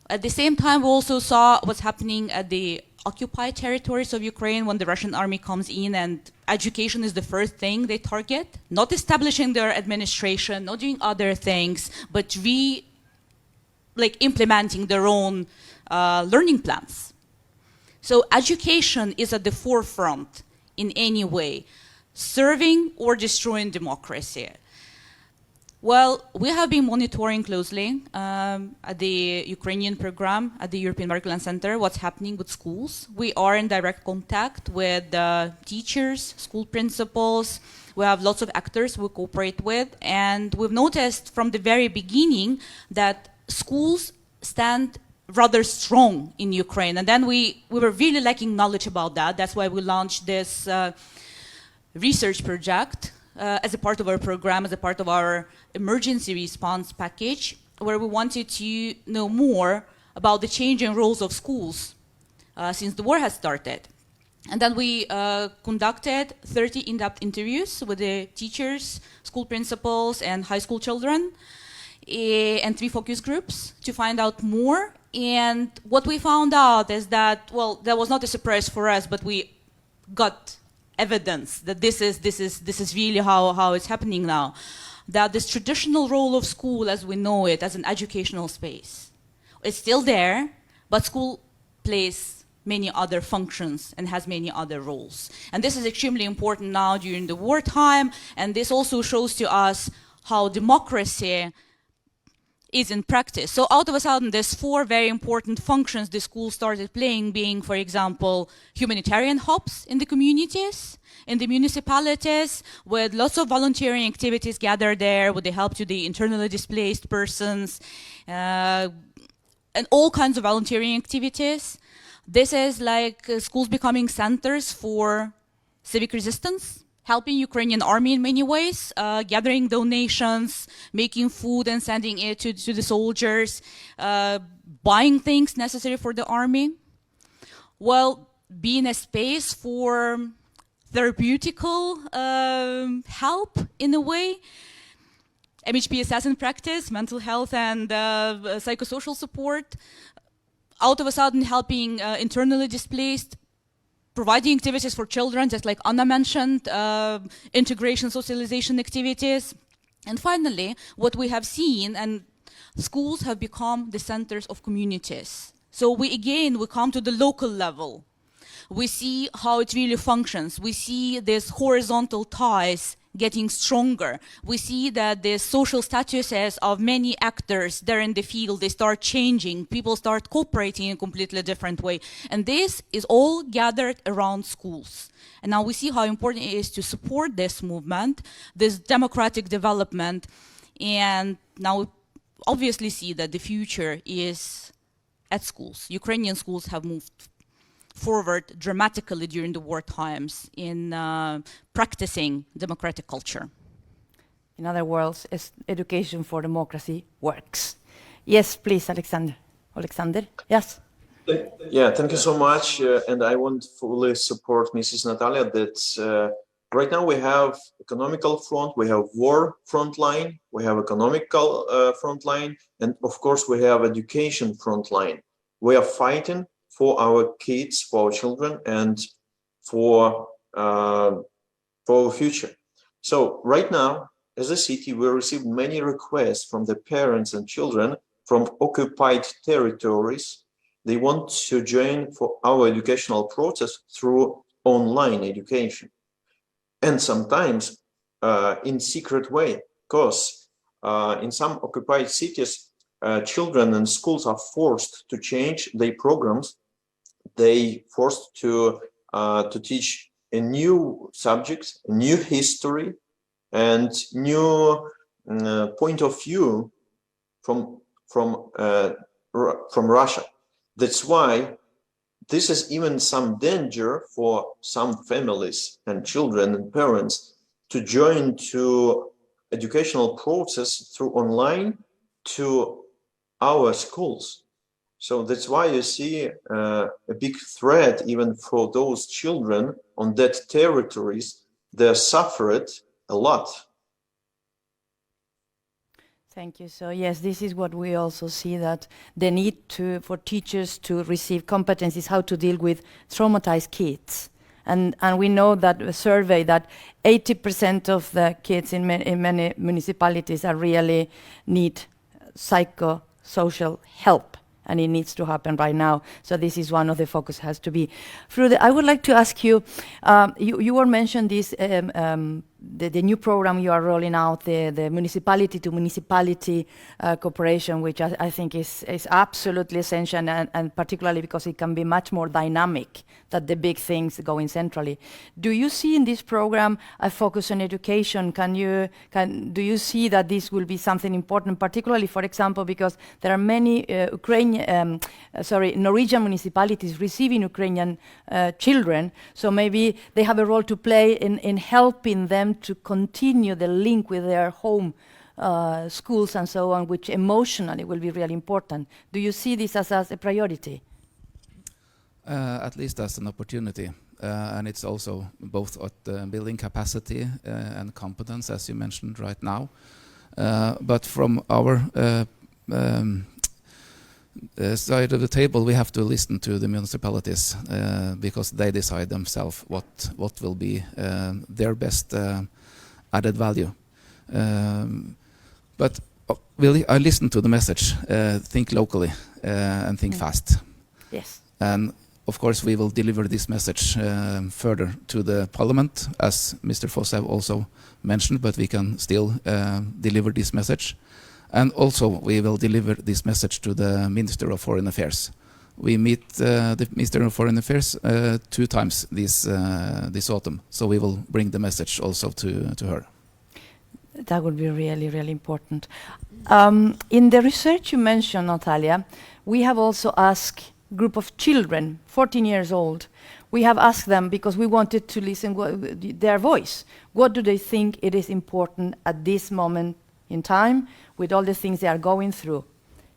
Speaker 7: At the same time, we also saw what's happening at the occupied territories of Ukraine when the Russian army comes in, and education is the first thing they target, not establishing their administration, not doing other things, but implementing their own learning plans. So education is at the forefront in any way, serving or destroying democracy? Well, we have been monitoring closely at the Ukrainian program at the European Berkland Center what's happening with schools. We are in direct contact with teachers, school principals. We have lots of actors we cooperate with, and we've noticed from the very beginning that schools stand rather strong in Ukraine. And then we were really lacking knowledge about that. That's why we launched this research project as a part of our program, as a part of our emergency response package, where we wanted to know more about the changing roles of schools since the war has started. And then we conducted 30 in-depth interviews with the teachers, school principals, and high school children, and 3 focus groups to find out more. And what we found out is that, well, that was not a surprise for us, but we got evidence that this is really how it's happening now. That this traditional role of school as we know it, as an educational space, it's still there, but school plays many other functions and has many other roles. And this is extremely important now during the wartime, and this also shows to us how democracy is in practice. So out of a sudden, there's 4 very important functions the school started playing, being, for example, humanitarian hubs in the communities, in the municipalities, with lots of volunteering activities gathered there, with the help to the internally displaced persons, and all kinds of volunteering activities. This is like schools becoming centers for civic resistance, helping Ukrainian army in many ways, gathering donations, making food and sending it to the soldiers, buying things necessary for the army. Well, being a space for therapeutical help in a way, MHPSS in practice, mental health and psychosocial support, out of a sudden helping internally displaced, providing activities for children, just like Anna mentioned, integration, socialization activities. And finally, what we have seen, and schools have become the centers of communities. So we come to the local level. We see how it really functions. We see these horizontal ties getting stronger. We see that the social statuses of many actors there in the field, they start changing. People start cooperating in a completely different way. And this is all gathered around schools. And now we see how important it is to support this movement, this democratic development. And now we obviously see that the future is at schools. Ukrainian schools have moved forward dramatically during the war times in practicing democratic culture.
Speaker 1: In other words, education for democracy works. Yes, please, Alexander. Alexander, yes.
Speaker 6: Yeah, thank you so much. And I want to fully support Mrs. Natalia that right now we have economical front, we have war front line, we have economical front line, and of course we have education front line. We are fighting for our kids, for our children, and for our future. So right now, as a city, we receive many requests from the parents and children from occupied territories. They want to join for our educational process through online education. And sometimes in secret way, because in some occupied cities, children and schools are forced to change their programs. They forced to teach a new subject, a new history, and new point of view from Russia. That's why this is even some danger for some families and children and parents to join to educational process through online to our schools. So that's why you see a big threat even for those children on that territories. They suffered a lot.
Speaker 1: Thank you. So yes, this is what we also see, that the need for teachers to receive competencies how to deal with traumatized kids. And we know that a survey that 80% of the kids in many municipalities are really need psychosocial help. and it needs to happen right now. So this is one of the focus has to be. Frode, I would like to ask you, you were mentioned this, the new program you are rolling out, the municipality to municipality cooperation, which I think is absolutely essential, and particularly because it can be much more dynamic than the big things going centrally. Do you see in this program a focus on education? Do you see that this will be something important, particularly, for example, because there are many Norwegian municipalities receiving Ukrainian children, so maybe they have a role to play in helping them to continue the link with their home schools and so on, which emotionally will be really important. Do you see this as a priority?
Speaker 4: At least as an opportunity. And it's also both at building capacity and competence, as you mentioned right now. But from our side of the table, we have to listen to the municipalities because they decide themselves what will be their best added value. But I listen to the message, think locally and think fast.
Speaker 1: Yes.
Speaker 4: And of course, we will deliver this message further to the parliament, as Mr. Foss have also mentioned, but we can still deliver this message. And also, we will deliver this message to the Minister of Foreign Affairs. We meet the Minister of Foreign Affairs 2 times this autumn, so we will bring the message also to her.
Speaker 1: That would be really, really important. In the research you mentioned, Natalia, we have also asked group of children, 14 years old. We have asked them because we wanted to listen their voice. What do they think it is important at this moment in time with all the things they are going through?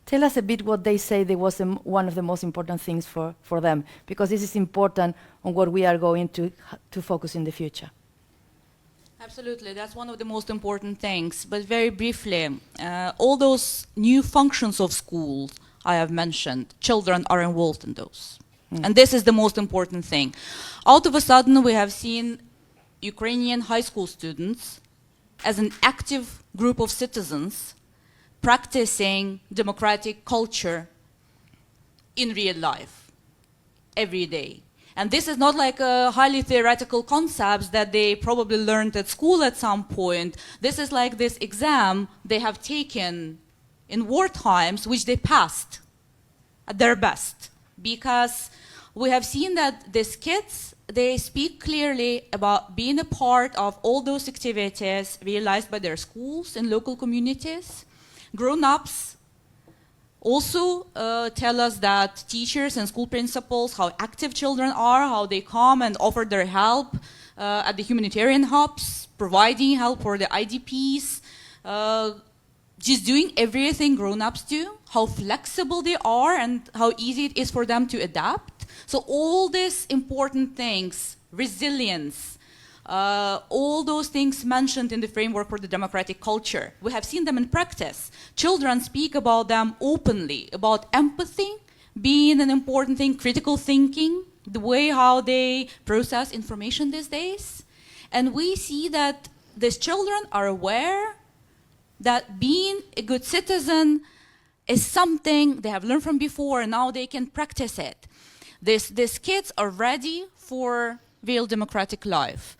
Speaker 1: Tell us a bit what they say was one of the most important things for them, because this is important on what we are going to focus in the future.
Speaker 7: Absolutely, that's one of the most important things. But very briefly, all those new functions of schools I have mentioned, children are involved in those. And this is the most important thing. All of a sudden, we have seen Ukrainian high school students as an active group of citizens practicing democratic culture in real life, every day. And this is not like a highly theoretical concepts that they probably learned at school at some point. This is like this exam they have taken in war times, which they passed at their best. Because we have seen that these kids, they speak clearly about being a part of all those activities realized by their schools and local communities. Grown-ups also tell us that teachers and school principals, how active children are, how they come and offer their help at the humanitarian hubs, providing help for the IDPs, just doing everything grown-ups do, how flexible they are and how easy it is for them to adapt. So all these important things, resilience, all those things mentioned in the framework for the democratic culture, we have seen them in practice. Children speak about them openly, about empathy being an important thing, critical thinking, the way how they process information these days. And we see that these children are aware that being a good citizen is something they have learned from before, and now they can practice it. These kids are ready for real democratic life.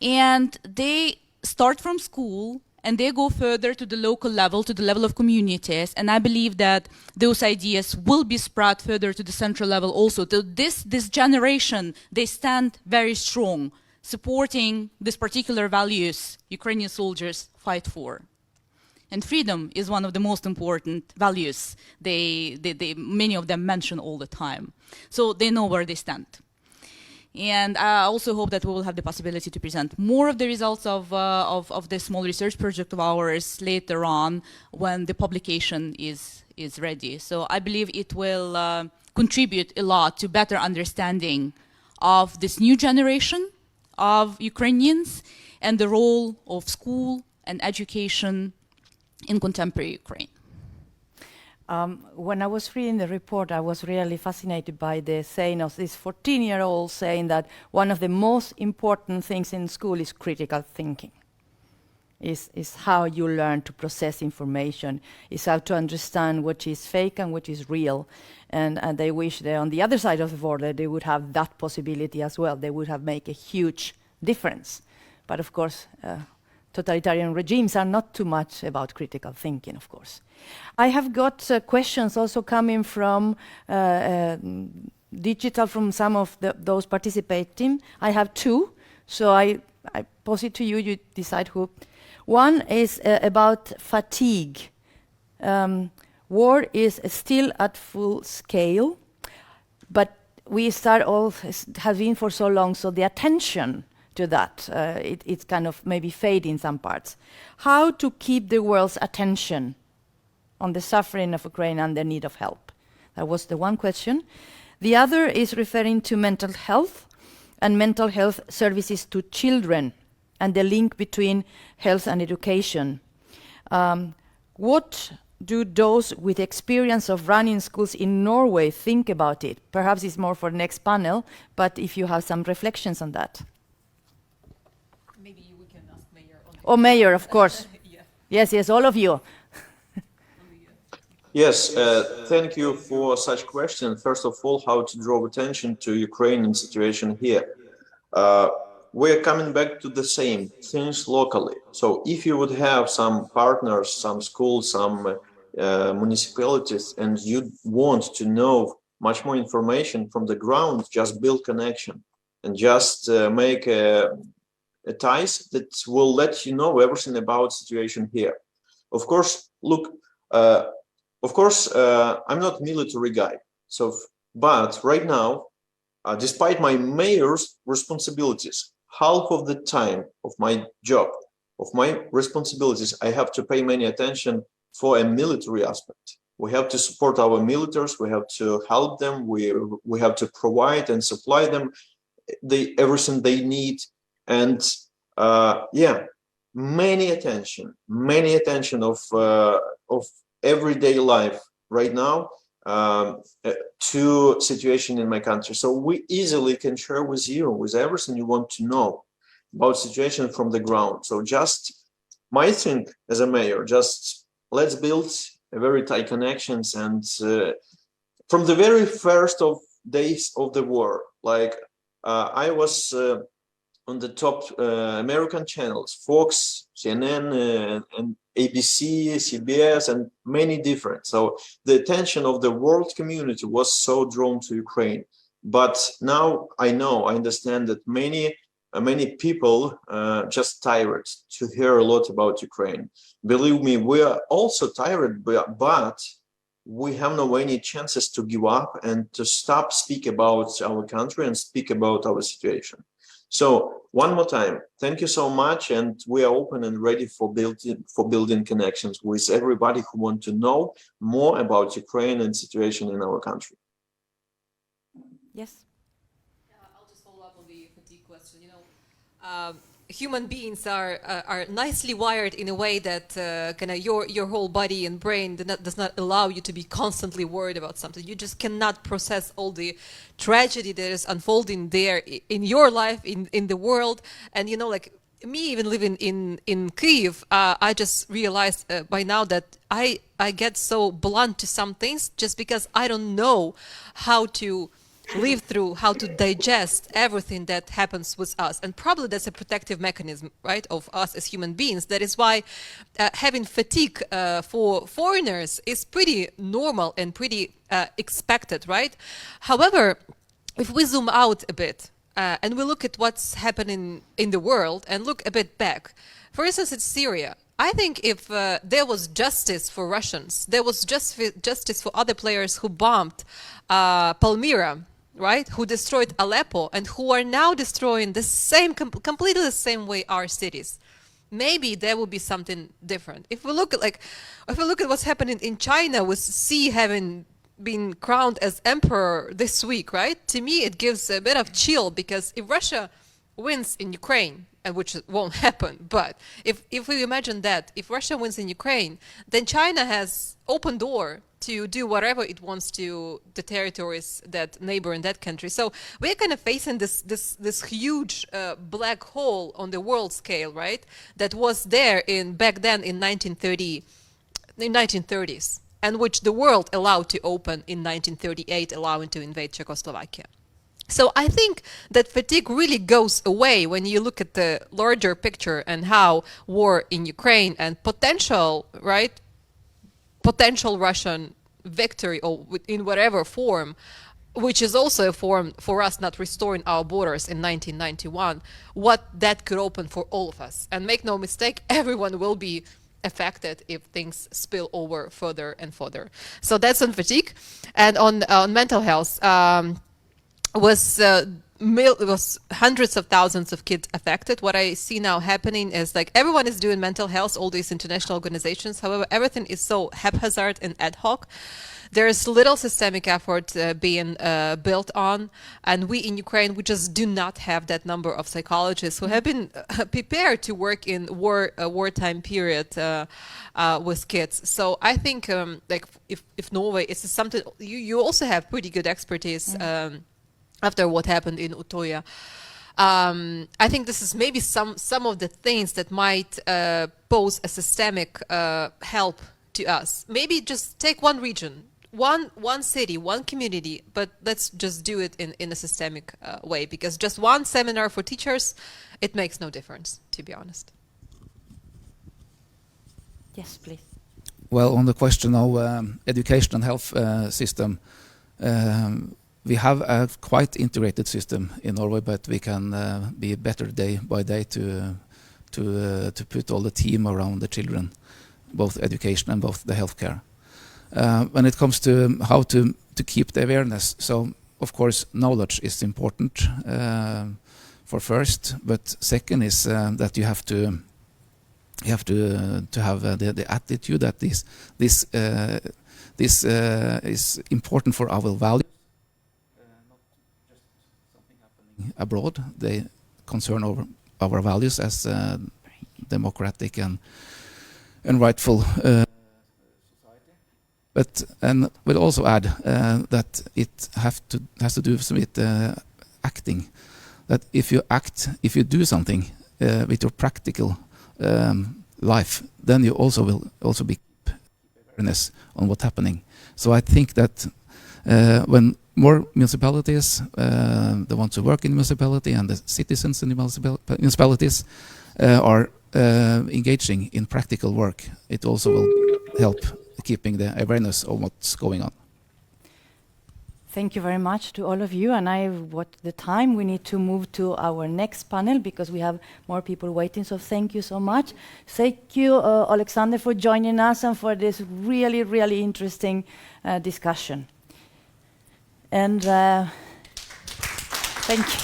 Speaker 7: And they start from school, and they go further to the local level, to the level of communities. And I believe that those ideas will be spread further to the central level also. So this generation, they stand very strong, supporting these particular values Ukrainian soldiers fight for. And freedom is one of the most important values many of them mention all the time. So they know where they stand. And I also hope that we will have the possibility to present more of the results of this small research project of ours later on when the publication is ready. So I believe it will contribute a lot to better understanding of this new generation of Ukrainians and the role of school and education in contemporary Ukraine.
Speaker 1: When I was reading the report, I was really fascinated by the saying of this 14-year-old saying that one of the most important things in school is critical thinking. is how you learn to process information, is how to understand what is fake and what is real. And they wish that on the other side of the border they would have that possibility as well. They would have make a huge difference. But of course, totalitarian regimes are not too much about critical thinking, of course. I have got questions also coming from digital from some of those participating. I have two, so I pose it to you, you decide who. One is about fatigue. War is still at full scale, but we start all, has been for so long, so the attention to that, it's kind of maybe fade in some parts. How to keep the world's attention on the suffering of Ukraine and the need of help? That was the one question. The other is referring to mental health and mental health services to children and the link between health and education. What do those with experience of running schools in Norway think about it? Perhaps it's more for next panel, but if you have some reflections on that.
Speaker 3: Maybe we can ask Mayor.
Speaker 1: Oh, Mayor, of course.
Speaker 3: Yeah.
Speaker 1: Yes, all of you.
Speaker 6: Yes, thank you for such question. First of all, how to draw attention to Ukrainian situation here. We're coming back to the same things locally. So if you would have some partners, some schools, some municipalities, and you want to know much more information from the ground, just build connection and just make a ties that will let you know everything about situation here. Of course, look, I'm not military guy. So, but right now, despite my mayor's responsibilities, half of the time of my job, of my responsibilities, I have to pay many attention for a military aspect. We have to support our militaries. We have to help them. We have to provide and supply them everything they need. And many attention of everyday life right now to situation in my country. So we easily can share with you with everything you want to know about situation from the ground. So just my thing as a mayor, just let's build a very tight connections. And from the very first of days of the war, like I was on the top American channels, Fox, CNN, and ABC, CBS, and many different. So the attention of the world community was so drawn to Ukraine. But now I understand that many people just tired to hear a lot about Ukraine. Believe me, we are also tired, but we have no any chances to give up and to stop speak about our country and speak about our situation. So one more time, thank you so much, and we are open and ready for building connections with everybody who want to know more about Ukraine and situation in our country.
Speaker 1: Yes.
Speaker 3: I'll just follow up on the fatigue question. You know, human beings are nicely wired in a way that kind of your whole body and brain does not allow you to be constantly worried about something. You just cannot process all the tragedy that is unfolding there in your life, in the world. And, you know, like me even living in Kyiv, I just realized by now that I get so blunt to some things just because I don't know how to live through, how to digest everything that happens with us. And probably that's a protective mechanism, right, of us as human beings. That is why having fatigue for foreigners is pretty normal and pretty expected, right? However, if we zoom out a bit and we look at what's happening in the world and look a bit back, for instance, it's Syria. I think if there was justice for Russians, there was justice for other players who bombed Palmyra, right, who destroyed Aleppo, and who are now destroying the same, completely the same way our cities. Maybe there will be something different. If we look at what's happening in China with Xi having been crowned as emperor this week, right? To me, it gives a bit of chill, because if Russia wins in Ukraine, and which won't happen, but if we imagine that, if Russia wins in Ukraine, then China has open door to do whatever it wants to the territories that neighbor in that country. So we're kind of facing this huge black hole on the world scale, right? That was there back then in 1930s, and which the world allowed to open in 1938, allowing to invade Czechoslovakia. So I think that fatigue really goes away when you look at the larger picture and how war in Ukraine and potential Russian victory, or in whatever form, which is also a form for us not restoring our borders in 1991, what that could open for all of us. And make no mistake, everyone will be affected if things spill over further and further. So that's on fatigue. And on mental health, was hundreds of thousands of kids affected. What I see now happening is like everyone is doing mental health, all these international organizations. However, everything is so haphazard and ad hoc. There's little systemic effort being built on, and we in Ukraine, we just do not have that number of psychologists who have been prepared to work in wartime period with kids. So I think like if Norway is something, you also have pretty good expertise after what happened in Utoya. I think this is maybe some of the things that might pose a systemic help to us. Maybe just take one region, one city, one community, but let's just do it in a systemic way, because just one seminar for teachers, it makes no difference, to be honest.
Speaker 1: Yes, please.
Speaker 4: Well, on the question of education and health system, we have a quite integrated system in Norway, but we can be better day by day to put all the team around the children, both education and both the healthcare. When it comes to how to keep the awareness, so of course knowledge is important for first, but second is that you have to have the attitude that this is important for our values. Abroad, they concern over our values as democratic and rightful society. But and we'll also add that it has to do with acting. That if you do something with your practical life, then you also will also be awareness on what's happening. So I think that when more municipalities, the ones who work in municipality and the citizens in the municipalities are engaging in practical work, it also will help keeping the awareness of what's going on.
Speaker 1: Thank you very much to all of you. And the time we need to move to our next panel because we have more people waiting. So thank you so much. Thank you, Alexander, for joining us and for this really, really interesting discussion. And thank you.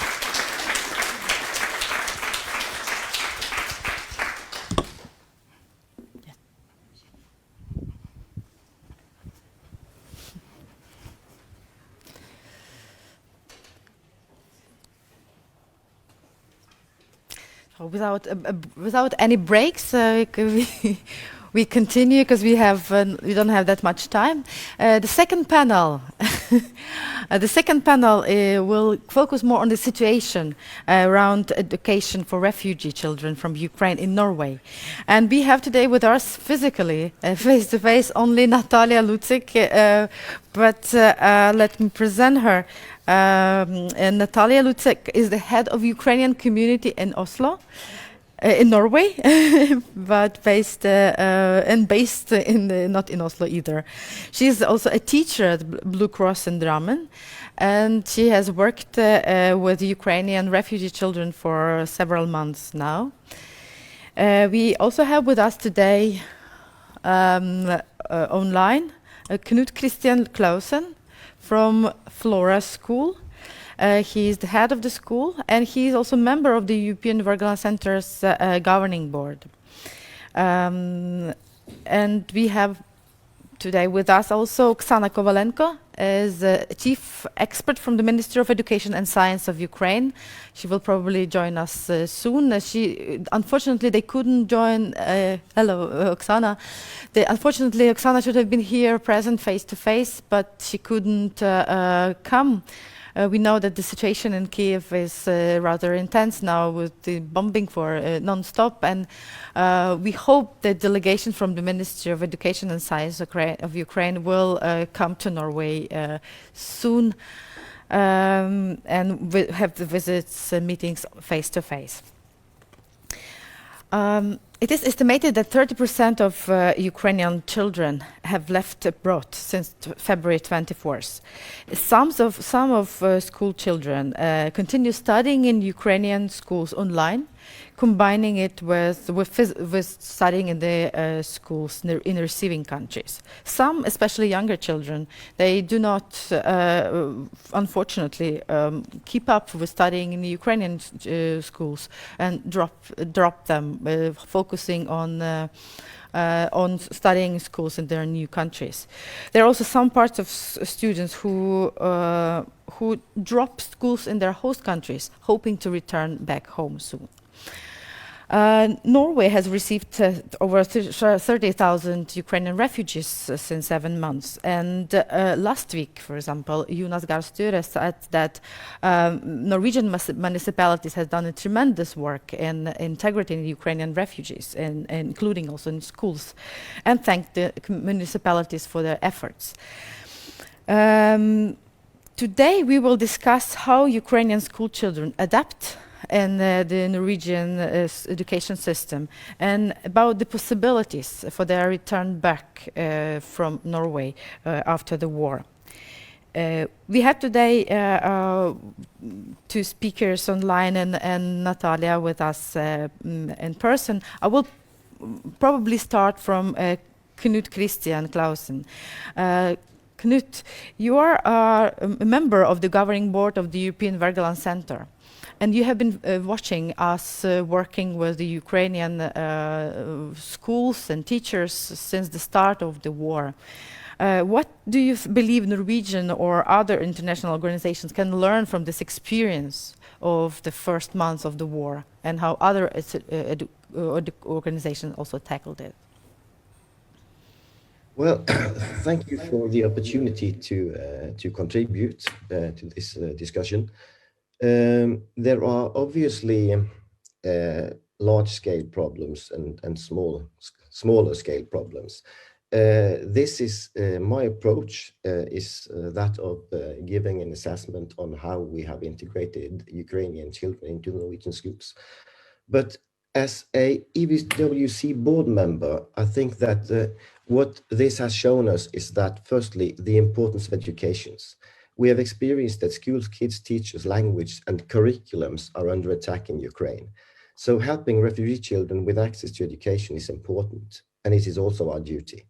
Speaker 1: So without any breaks, we continue because we don't have that much time. The second panel. The second panel will focus more on the situation around education for refugee children from Ukraine in Norway. And we have today with us physically, face-to-face, only Natalia Lutzig, but let me present her. And Natalia Lutzig is the head of Ukrainian community in Oslo. In Norway, but based not in Oslo either. She's also a teacher at Blue Cross in Drammen, and she has worked with Ukrainian refugee children for several months now. We also have with us today online Knut Christian Clausen from Flora School. He is the head of the school, and he is also a member of the European Wergeland Center's governing board. And we have today with us also Oksana Kovalenko, is a chief expert from the Ministry of Education and Science of Ukraine. She will probably join us soon. Unfortunately, they couldn't join. Hello, Oksana. Unfortunately, Oksana should have been here present face to face, but she couldn't come. We know that the situation in Kiev is rather intense now with the bombing for non-stop, and we hope the delegation from the Ministry of Education and Science of Ukraine will come to Norway soon and have the visits meetings face to face. It is estimated that 30% of Ukrainian children have left abroad since February 24th. Some of school children continue studying in Ukrainian schools online, combining it with studying in the schools in receiving countries. Some, especially younger children, they do not, unfortunately, keep up with studying in the Ukrainian schools and drop them, focusing on studying schools in their new countries. There are also some parts of students who drop schools in their host countries, hoping to return back home soon. Norway has received over 30,000 Ukrainian refugees since 7 months. And last week, for example, Jonas Gahr Støre said that Norwegian municipalities have done a tremendous work in integrating Ukrainian refugees, including also in schools, and thanked the municipalities for their efforts. Today, we will discuss how Ukrainian school children adapt in the Norwegian education system, and about the possibilities for their return back from Norway after the war. We have today two speakers online and Natalia with us in person. I will probably start from Knut Christian Clausen. Knut, you are a member of the governing board of the European Wergeland Center. And you have been watching us working with the Ukrainian schools and teachers since the start of the war. What do you believe Norwegian or other international organizations can learn from this experience of the first months of the war, and how other organizations also tackled it?
Speaker 8: Well, thank you for the opportunity to contribute to this discussion. There are obviously large-scale problems and smaller-scale problems. This is my approach is that of giving an assessment on how we have integrated Ukrainian children into Norwegian schools. But as a EWC board member, I think that what this has shown us is that, firstly, the importance of educations. We have experienced that schools, kids, teachers, language, and curriculums are under attack in Ukraine. So helping refugee children with access to education is important, and it is also our duty.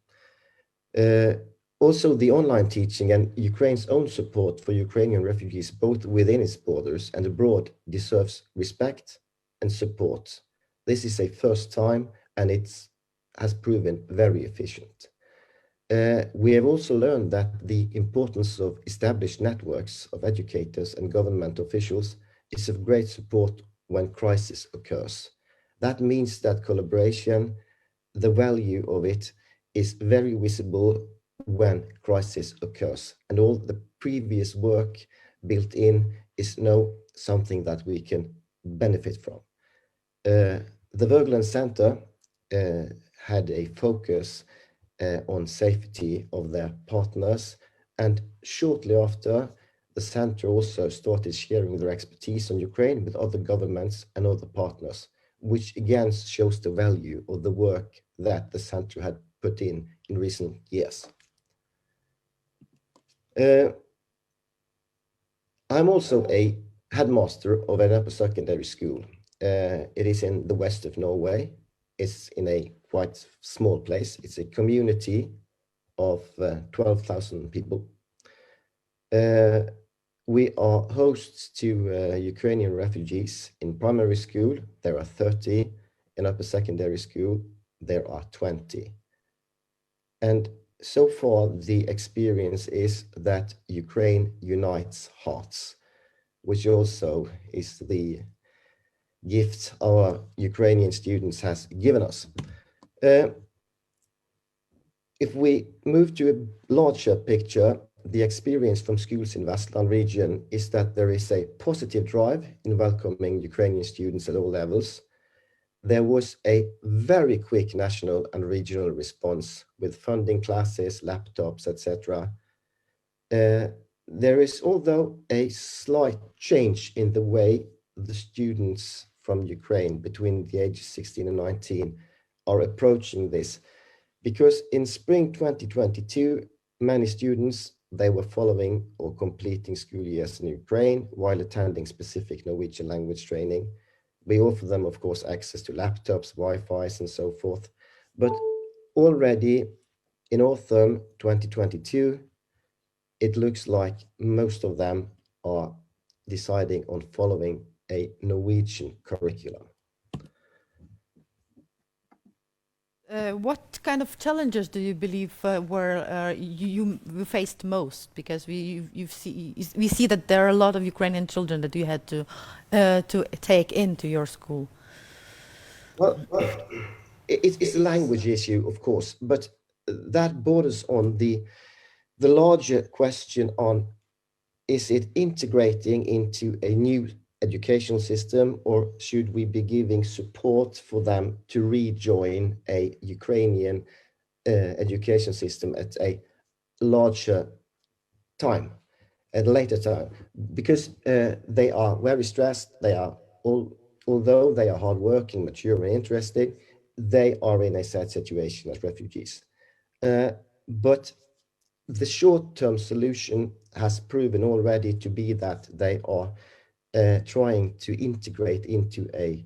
Speaker 8: Also, the online teaching and Ukraine's own support for Ukrainian refugees, both within its borders and abroad, deserves respect and support. This is a first time, and it has proven very efficient. We have also learned that the importance of established networks of educators and government officials is of great support when crisis occurs. That means that collaboration, the value of it, is very visible when crisis occurs, and all the previous work built in is now something that we can benefit from. The Wergeland Center had a focus on safety of their partners, and shortly after, the center also started sharing their expertise on Ukraine with other governments and other partners, which again shows the value of the work that the center had put in recent years. I'm also a headmaster of an upper secondary school. It is in the west of Norway. It's in a quite small place. It's a community of 12,000 people. We are hosts to Ukrainian refugees in primary school. There are 30. In upper secondary school, there are 20. And so far the experience is that Ukraine unites hearts, which also is the gift our Ukrainian students has given us. If we move to a larger picture, the experience from schools in Vestland region is that there is a positive drive in welcoming Ukrainian students at all levels. There was a very quick national and regional response with funding classes, laptops, etc. There is, although, a slight change in the way the students from Ukraine between the ages 16 and 19 are approaching this. Because in spring 2022, many students, they were following or completing school years in Ukraine while attending specific Norwegian language training. We offer them, of course, access to laptops, Wi-Fi's, and so forth. But already in autumn 2022, it looks like most of them are deciding on following a Norwegian curriculum.
Speaker 1: What kind of challenges do you believe were you faced most? Because we see that there are a lot of Ukrainian children that you had to take into your school.
Speaker 8: Well, it's a language issue, of course, but that borders on the larger question on, is it integrating into a new educational system, or should we be giving support for them to rejoin a Ukrainian education system at a larger time, at a later time? Because they are very stressed, they are although they are hardworking, mature and interested, they are in a sad situation as refugees. But the short-term solution has proven already to be that they are trying to integrate into a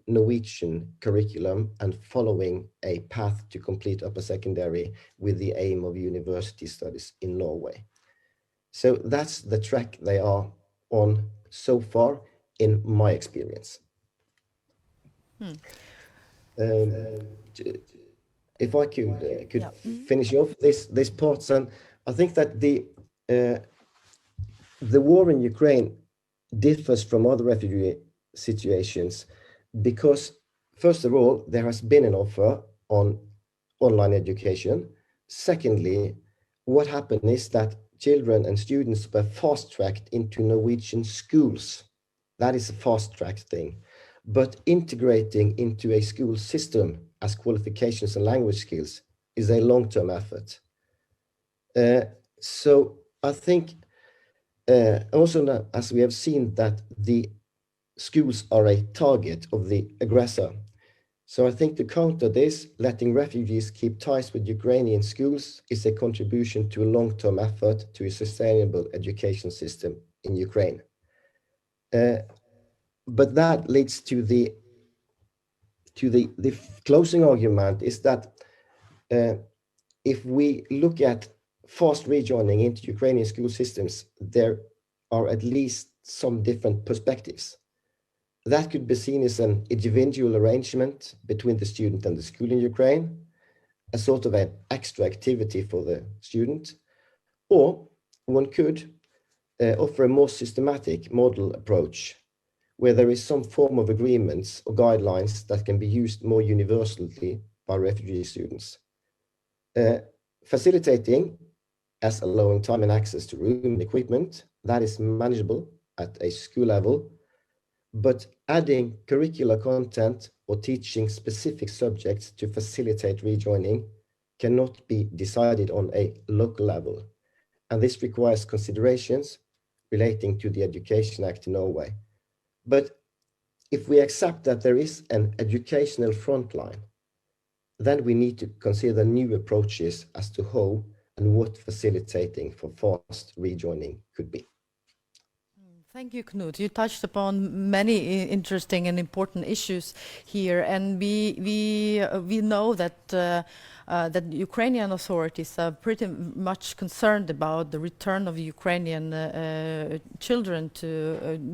Speaker 8: Norwegian curriculum and following a path to complete upper secondary with the aim of university studies in Norway. So that's the track they are on so far, in my experience. If I could finish off this part, and I think that the war in Ukraine differs from other refugee situations because, first of all, there has been an offer on online education. Secondly, what happened is that children and students were fast-tracked into Norwegian schools. That is a fast-tracked thing. But integrating into a school system as qualifications and language skills is a long-term effort. So I think also now, as we have seen, that the schools are a target of the aggressor. So I think to counter this, letting refugees keep ties with Ukrainian schools is a contribution to a long-term effort to a sustainable education system in Ukraine. But that leads to the closing argument is that if we look at fast rejoining into Ukrainian school systems, there are at least some different perspectives. That could be seen as an individual arrangement between the student and the school in Ukraine, a sort of an extra activity for the student, or one could offer a more systematic model approach where there is some form of agreements or guidelines that can be used more universally by refugee students. Facilitating as allowing time and access to room and equipment, that is manageable at a school level, but adding curricular content or teaching specific subjects to facilitate rejoining cannot be decided on a local level. And this requires considerations relating to the Education Act in Norway. But if we accept that there is an educational frontline, then we need to consider new approaches as to how and what facilitating for fast rejoining could be.
Speaker 1: Thank you, Knut. You touched upon many interesting and important issues here, and we know that that Ukrainian authorities are pretty much concerned about the return of Ukrainian children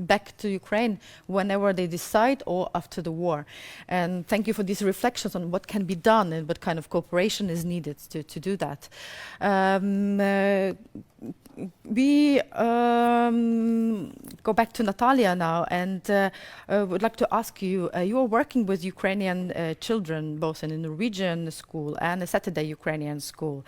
Speaker 1: back to Ukraine whenever they decide or after the war. And thank you for these reflections on what can be done and what kind of cooperation is needed to do that. We go back to Natalia now, and would like to ask you, you are working with Ukrainian children, both in a Norwegian school and a Saturday Ukrainian school,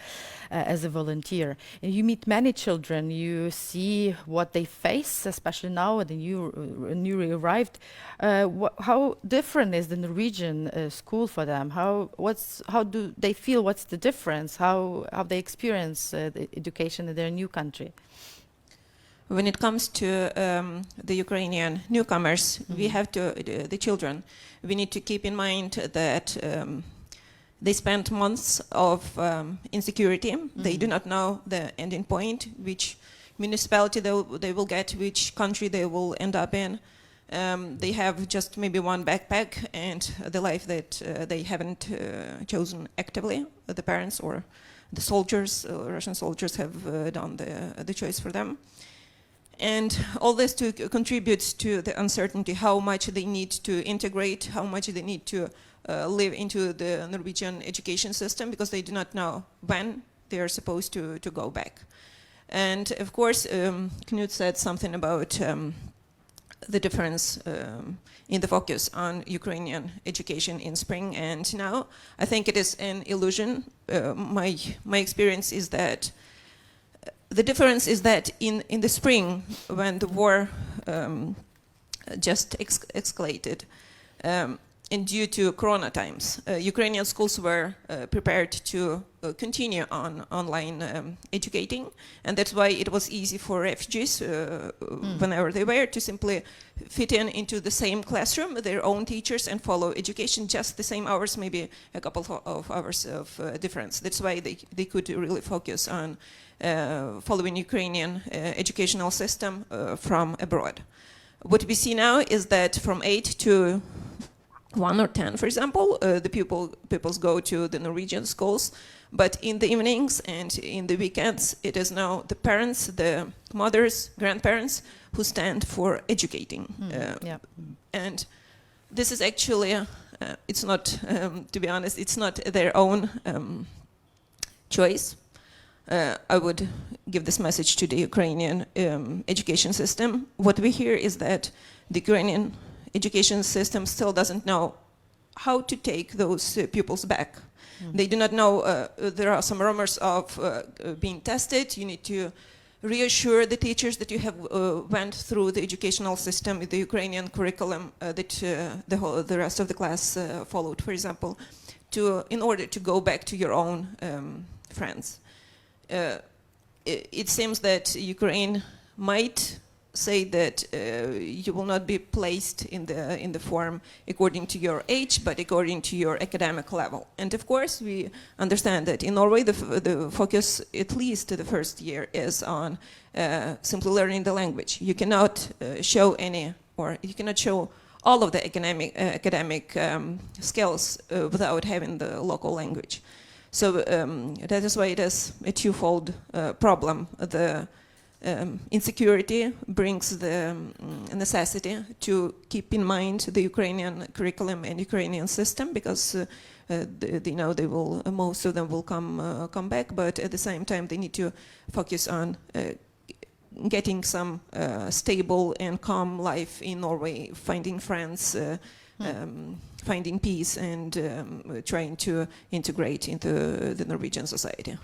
Speaker 1: as a volunteer. And you meet many children, you see what they face, especially now when you newly arrived. How different is the Norwegian school for them? How do they feel? What's the difference? How they experience the education in their new country?
Speaker 9: When it comes to the Ukrainian newcomers, we have to, the children, we need to keep in mind that they spent months of insecurity. They do not know the ending point, which municipality they will get, which country they will end up in. They have just maybe one backpack and the life that they haven't chosen actively, the parents or the soldiers, Russian soldiers have done the choice for them. And all this contributes to the uncertainty, how much they need to integrate, how much they need to live into the Norwegian education system, because they do not know when they are supposed to go back. And of course, Knut said something about the difference in the focus on Ukrainian education in spring and now. I think it is an illusion. My experience is that the difference is that in the spring, when the war just escalated, and due to Corona times, Ukrainian schools were prepared to continue on online educating, and that's why it was easy for refugees, whenever they were, to simply fit into the same classroom, their own teachers, and follow education just the same hours, maybe a couple of hours of difference. That's why they could really focus on following Ukrainian educational system from abroad. What we see now is that from 8 to 1 or 10, for example, the pupils go to the Norwegian schools, but in the evenings and in the weekends, it is now the parents, the mothers, grandparents who stand for educating. And this is actually, it's not, to be honest, it's not their own choice. I would give this message to the Ukrainian education system. What we hear is that the Ukrainian education system still doesn't know how to take those pupils back. They do not know, there are some rumors of being tested. You need to reassure the teachers that you have went through the educational system, the Ukrainian curriculum that the rest of the class followed, for example, in order to go back to your own friends. It seems that Ukraine might say that you will not be placed in the form according to your age, but according to your academic level. And of course, we understand that in Norway, the focus, at least the first year, is on simply learning the language. You cannot show you cannot show all of the academic skills without having the local language. So that is why it is a twofold problem. The insecurity brings the necessity to keep in mind the Ukrainian curriculum and Ukrainian system, because they know most of them will come back, but at the same time they need to focus on getting some stable and calm life in Norway, finding friends, finding peace, and trying to integrate into the Norwegian society.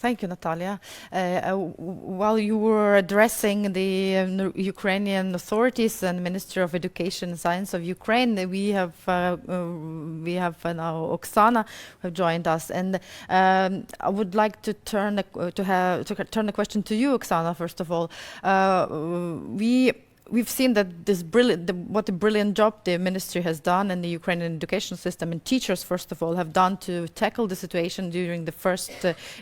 Speaker 1: Thank you, Natalia. While you were addressing the Ukrainian authorities and Minister of Education and Science of Ukraine, we have now Oksana who have joined us, and I would like to turn the question to you, Oksana. First of all, we've seen that what a brilliant job the ministry has done, and the Ukrainian education system and teachers, first of all, have done to tackle the situation during the first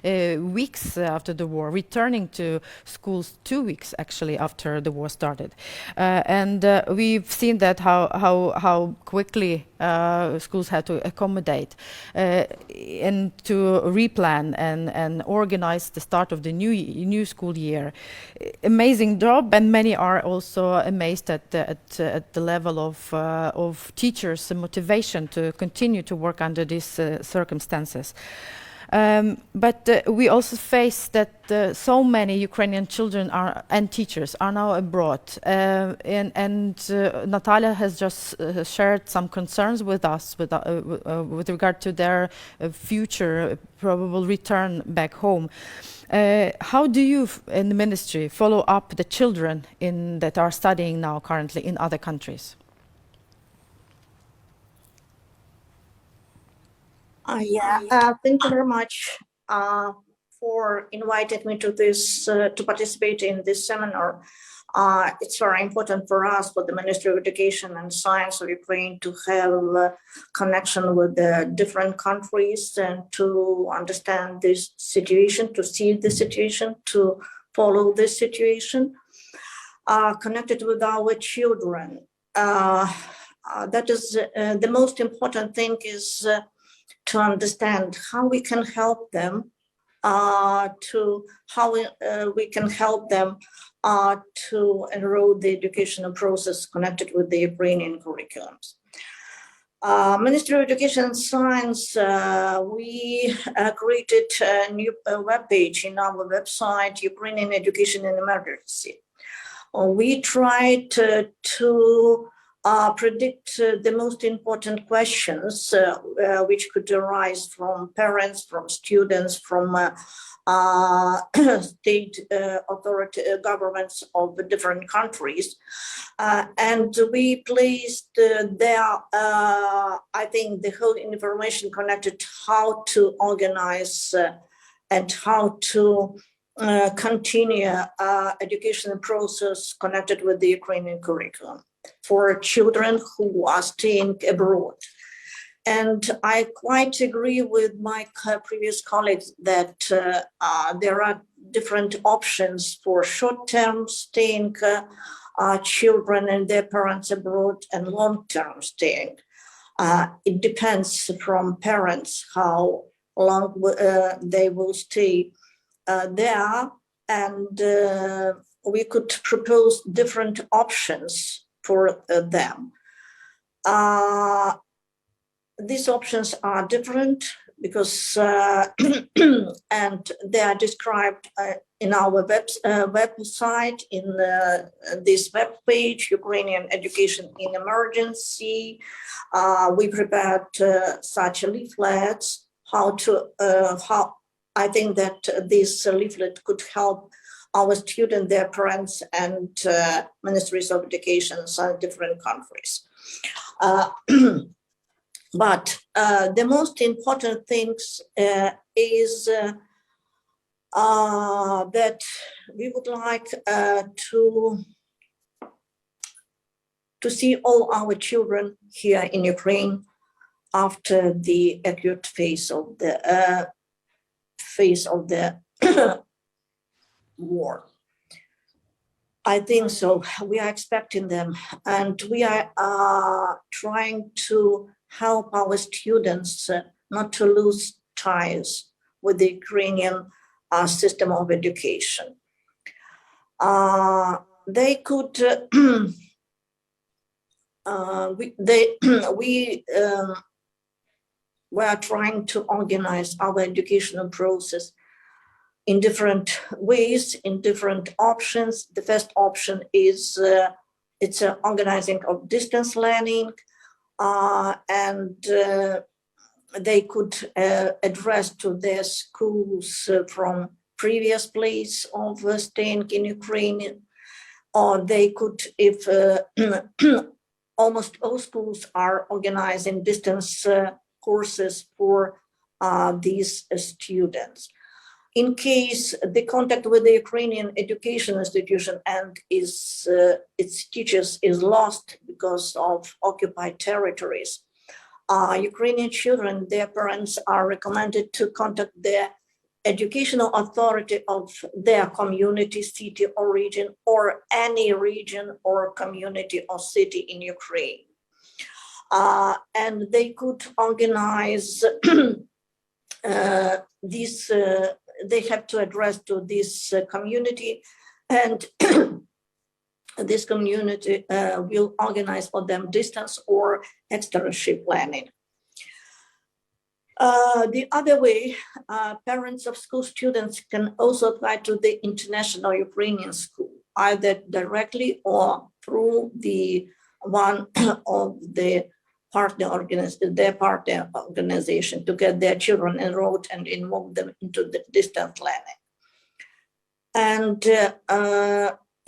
Speaker 1: weeks after the war, returning to schools 2 weeks actually after the war started. And we've seen that how quickly schools had to accommodate and to replan and organize the start of the new school year. Amazing job, and many are also amazed at the level of teachers' motivation to continue to work under these circumstances. But we also face that so many Ukrainian children and teachers are now abroad, and Natalia has just shared some concerns with us with regard to their future probable return back home. How do you in the ministry follow up the children that are studying now currently in other countries?
Speaker 10: Thank you very much for inviting me to this to participate in this seminar. It's very important for us, for the Ministry of Education and Science of Ukraine, to have a connection with the different countries and to understand this situation, to see the situation, to follow this situation, connected with our children. That is the most important thing, is to understand how we can help them, we can help them to enroll the educational process connected with the Ukrainian curriculums. Ministry of Education and Science, we created a new web page in our website, Ukrainian Education in Emergency. We tried to predict the most important questions which could arise from parents, from students, from state authority governments of the different countries, and we placed there, I think, the whole information connected how to organize and how to continue education process connected with the Ukrainian curriculum for children who are staying abroad. And I quite agree with my previous colleagues that there are different options for short-term staying children and their parents abroad and long-term staying. It depends from parents how long they will stay there, and we could propose different options for them. These options are different because and they are described in our website, in this web page, Ukrainian Education in Emergency. We prepared such leaflets. How I think that this leaflet could help our students, their parents, and ministries of education in different countries. But the most important things is that we would like to see all our children here in Ukraine after the acute phase of the war. I think so. We are expecting them, and we are trying to help our students not to lose ties with the Ukrainian system of education. They could, we are trying to organize our educational process in different ways, in different options. The first option is it's an organizing of distance learning, and they could address to their schools from previous place of staying in Ukraine, or they could, if almost all schools are organizing distance courses for these students. in case the contact with the Ukrainian education institution and its teachers is lost because of occupied territories. Ukrainian children, their parents are recommended to contact their educational authority of their community, city or region, or any region or community or city in Ukraine. And they could organize this, they have to address to this community, and this community will organize for them distance or externship learning. The other way, parents of school students can also apply to the International Ukrainian School, either directly or through the one of the their partner organization, to get their children enrolled and involve them into the distance learning. And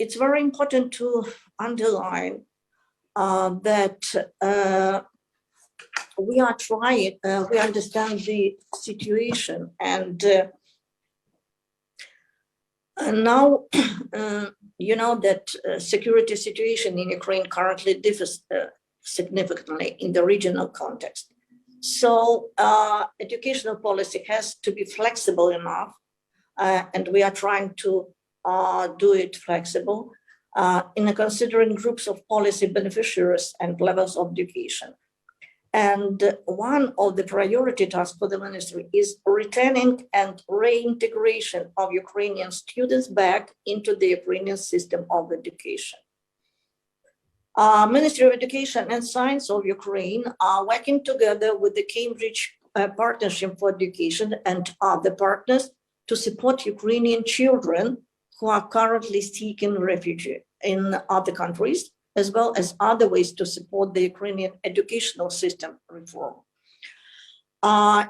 Speaker 10: it's very important to underline that we are trying, we understand the situation, and now you know that security situation in Ukraine currently differs significantly in the regional context. So educational policy has to be flexible enough, and we are trying to do it flexible in considering groups of policy beneficiaries and levels of education. And one of the priority tasks for the ministry is returning and reintegration of Ukrainian students back into the Ukrainian system of education. Ministry of Education and Science of Ukraine are working together with the Cambridge Partnership for Education and other partners to support Ukrainian children who are currently seeking refuge in other countries, as well as other ways to support the Ukrainian educational system reform.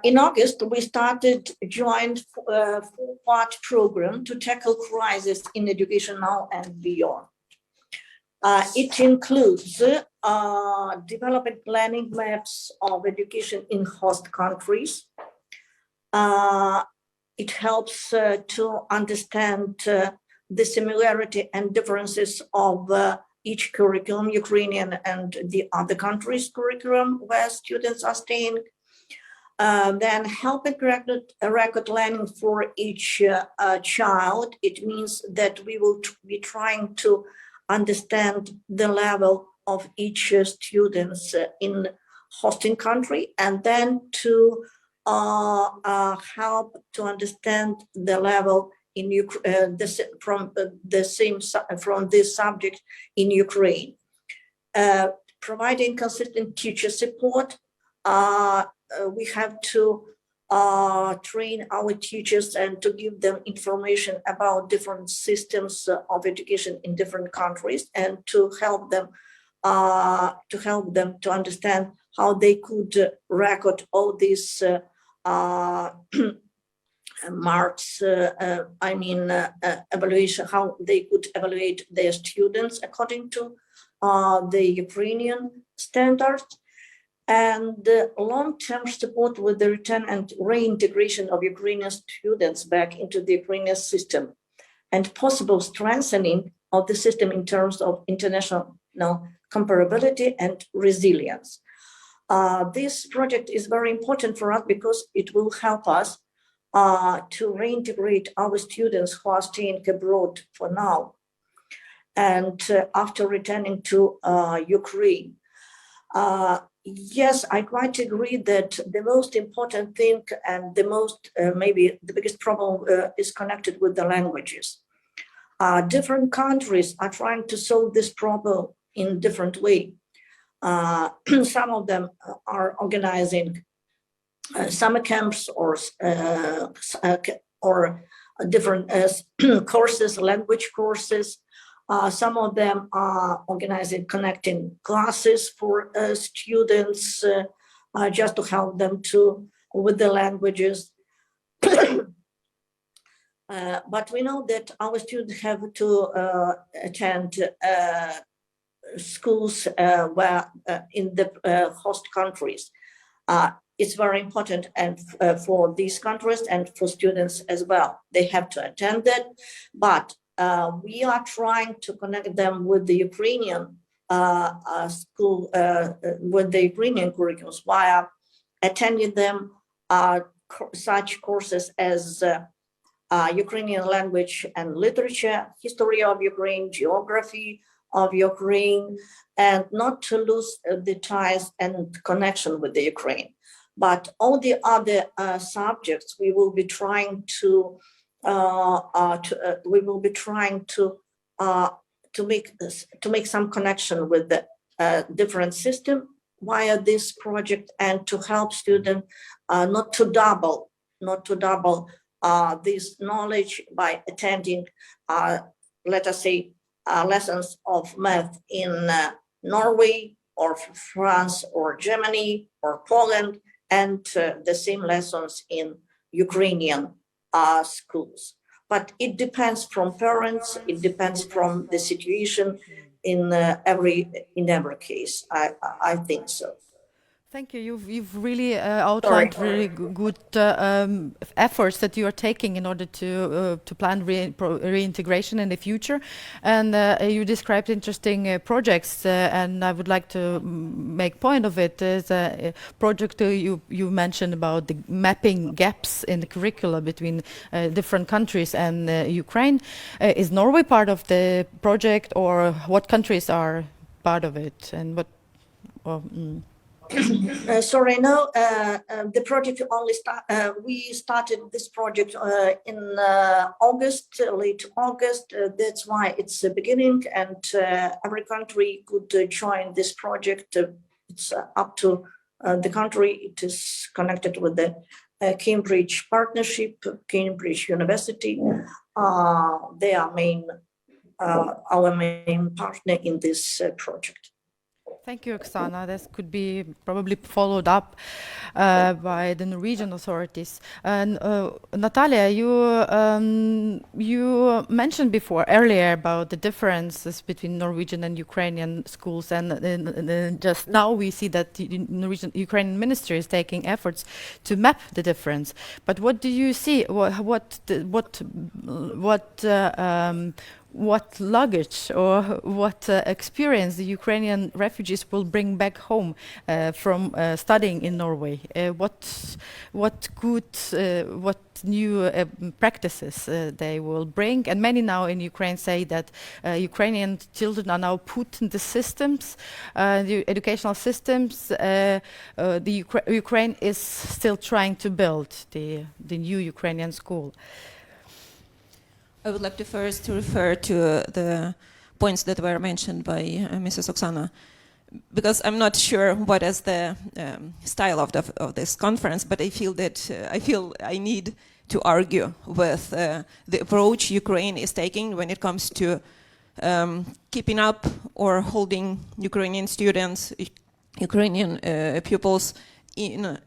Speaker 10: In August, we started a joint four-part program to tackle crisis in education now and beyond. It includes developing planning maps of education in host countries. It helps to understand the similarity and differences of each curriculum, Ukrainian and the other countries' curriculum where students are staying. Then helping record learning for each child. It means that we will be trying to understand the level of each students in hosting country, and then to help to understand the level in from this subject in Ukraine. Providing consistent teacher support, we have to train our teachers and to give them information about different systems of education in different countries, and to help them to understand how they could record all these marks, evaluation, how they could evaluate their students according to the Ukrainian standards, and long-term support with the return and reintegration of Ukrainian students back into the Ukrainian system, and possible strengthening of the system in terms of international comparability and resilience. This project is very important for us because it will help us to reintegrate our students who are staying abroad for now, and after returning to Ukraine. Yes, I quite agree that the most important thing and the most, maybe the biggest problem is connected with the languages. Different countries are trying to solve this problem in different way. Some of them are organizing summer camps or different courses, language courses. Some of them are organizing connecting classes for students just to help them with the languages. But we know that our students have to attend schools where in the host countries. it's very important and for these countries and for students as well. They have to attend it, but we are trying to connect them with the Ukrainian school, with the Ukrainian curriculums via attending them such courses as Ukrainian language and literature, history of Ukraine, geography of Ukraine, and not to lose the ties and connection with the Ukraine. But all the other subjects, we will be trying to make some connection with the different system via this project, and to help students not to double this knowledge by attending, let us say, lessons of math in Norway or France or Germany or Poland, and the same lessons in Ukrainian schools. But it depends from parents, it depends from the situation in every case. I think so.
Speaker 1: Thank you. You've really outlined really good efforts that you are taking in order to plan reintegration in the future, and you described interesting projects. And I would like to make point of it as a project you mentioned about the mapping gaps in the curricula between different countries and Ukraine. Is Norway part of the project, or what countries are part of it, and what?
Speaker 10: Sorry, no. The project only we started this project in August, late August. That's why it's the beginning, and every country could join this project. It's up to the country. It is connected with the Cambridge Partnership, Cambridge University. They are our main partner in this project.
Speaker 1: Thank you, Oksana. This could be probably followed up by the Norwegian authorities. And Natalia, you mentioned earlier about the differences between Norwegian and Ukrainian schools, and just now we see that the Ukrainian ministry is taking efforts to map the difference. But what do you see? What luggage or what experience the Ukrainian refugees will bring back home from studying in Norway? What new practices they will bring? And many now in Ukraine say that Ukrainian children are now put in the systems, the educational systems. Ukraine is still trying to build the new Ukrainian school.
Speaker 9: I would like to first refer to the points that were mentioned by Mrs. Oksana, because I'm not sure what is the style of this conference, but I feel that I need to argue with the approach Ukraine is taking when it comes to keeping up or holding Ukrainian students, Ukrainian pupils in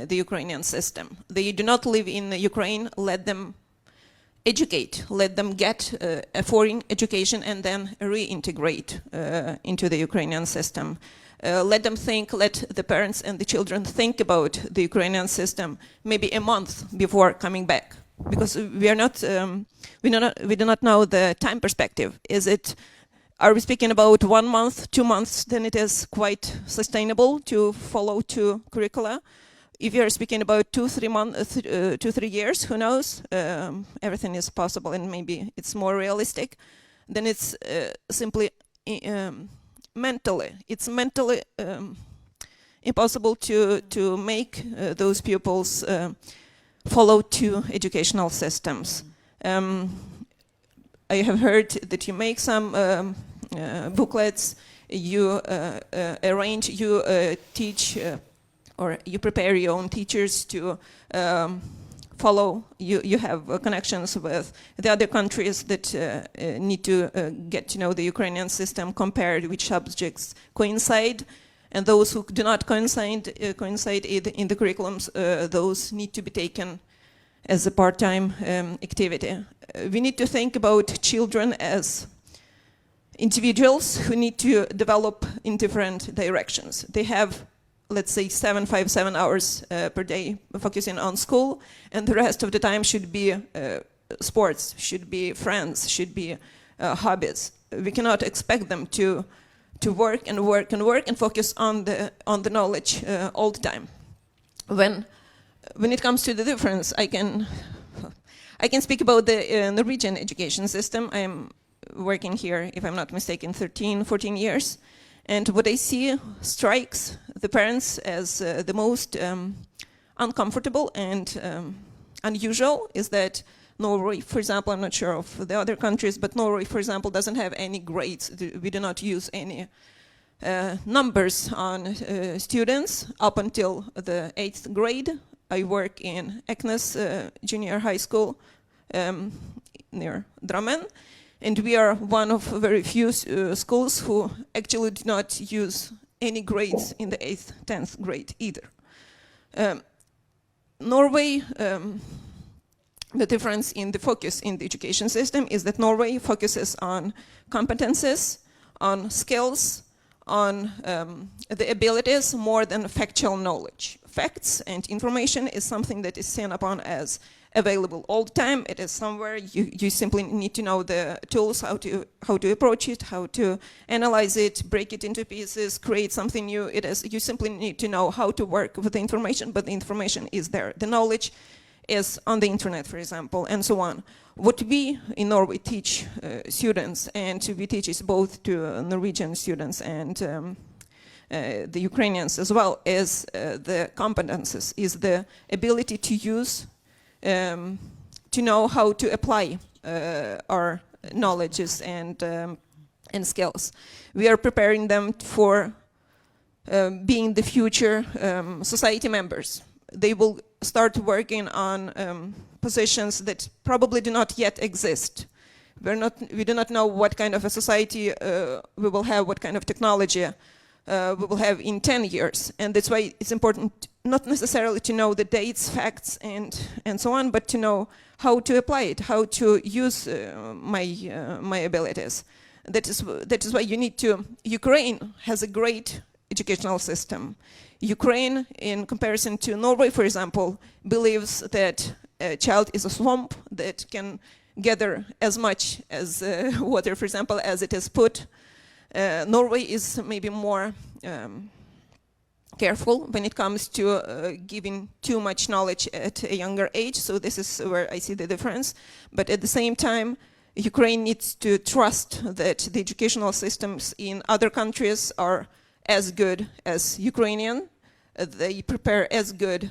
Speaker 9: the Ukrainian system. They do not live in Ukraine. Let them educate, let them get a foreign education and then reintegrate into the Ukrainian system. Let them think, let the parents and the children think about the Ukrainian system maybe a month before coming back, because we do not know the time perspective. Are we speaking about 1 month, 2 months? Then it is quite sustainable to follow 2 curricula. If you're speaking about 2-3 years, who knows? Everything is possible, and maybe it's more realistic. Then it's simply mentally impossible to make those pupils follow 2 educational systems. I have heard that you make some booklets, you arrange, you teach. Or you prepare your own teachers to follow. You have connections with the other countries that need to get to know the Ukrainian system, compare which subjects coincide, and those who do not coincide in the curriculums, those need to be taken as a part-time activity. We need to think about children as individuals who need to develop in different directions. They have let's say 7 hours per day focusing on school, and the rest of the time should be sports, should be friends, should be hobbies. We cannot expect them to work and work and work and focus on the knowledge all the time. When it comes to the difference, I can speak about the Norwegian education system. I am working here, if I'm not mistaken, 14 years. And what I see strikes the parents as the most uncomfortable and unusual is that Norway, for example, I'm not sure of the other countries, but Norway, for example, doesn't have any grades. We do not use any numbers on students up until the 8th grade. I work in Eknes Junior High School near Drammen, and we are one of very few schools who actually do not use any grades in the 8th, 10th grade either. Norway, the difference in the focus in the education system is that Norway focuses on competences, on skills, on the abilities more than factual knowledge. Facts and information is something that is seen upon as available all the time. It is somewhere. You simply need to know the tools, how to approach it, how to analyze it, break it into pieces, create something new. You simply need to know how to work with the information, but the information is there. The knowledge is on the internet, for example, and so on. What we in Norway teach students, and we teach it both to Norwegian students and the Ukrainians as well, is the competences, is the ability to use, to know how to apply our knowledges and skills. We are preparing them for being the future society members. They will start working on positions that probably do not yet exist. We do not know what kind of a society we will have, what kind of technology we will have in 10 years. And that's why it's important not necessarily to know the dates, facts, and so on, but to know how to apply it, how to use my abilities. That is why you need to. Ukraine has a great educational system. Ukraine, in comparison to Norway, for example, believes that a child is a swamp that can gather as much as water, for example, as it is put. Norway is maybe more careful when it comes to giving too much knowledge at a younger age, so this is where I see the difference. But at the same time, Ukraine needs to trust that the educational systems in other countries are as good as Ukrainian. They prepare as good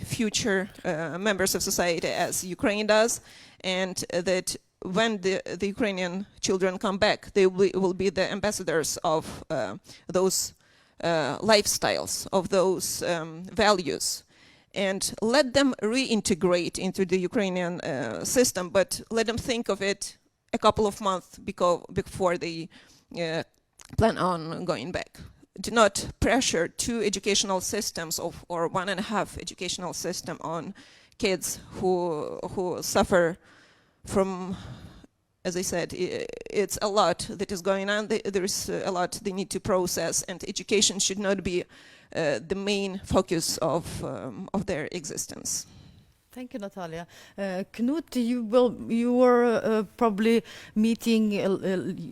Speaker 9: future members of society as Ukraine does, and that when the Ukrainian children come back, they will be the ambassadors of those lifestyles, of those values. And let them reintegrate into the Ukrainian system, but let them think of it a couple of months before they plan on going back. Do not pressure 2 educational systems or 1.5 educational system on kids who suffer from, as I said, it's a lot that is going on. There's a lot they need to process, and education should not be the main focus of their existence.
Speaker 1: Thank you, Natalia. Knut, you were probably meeting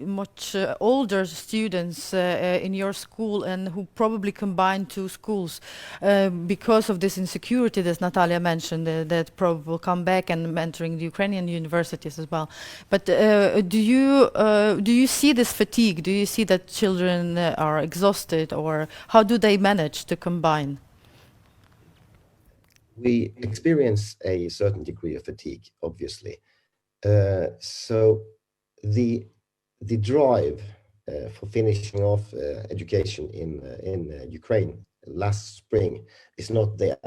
Speaker 1: much older students in your school, and who probably combined 2 schools because of this insecurity that Natalia mentioned, that probably will come back and entering the Ukrainian universities as well. But do you see this fatigue? Do you see that children are exhausted, or how do they manage to combine?
Speaker 8: We experience a certain degree of fatigue, obviously. So the drive for finishing off education in Ukraine last spring is not there.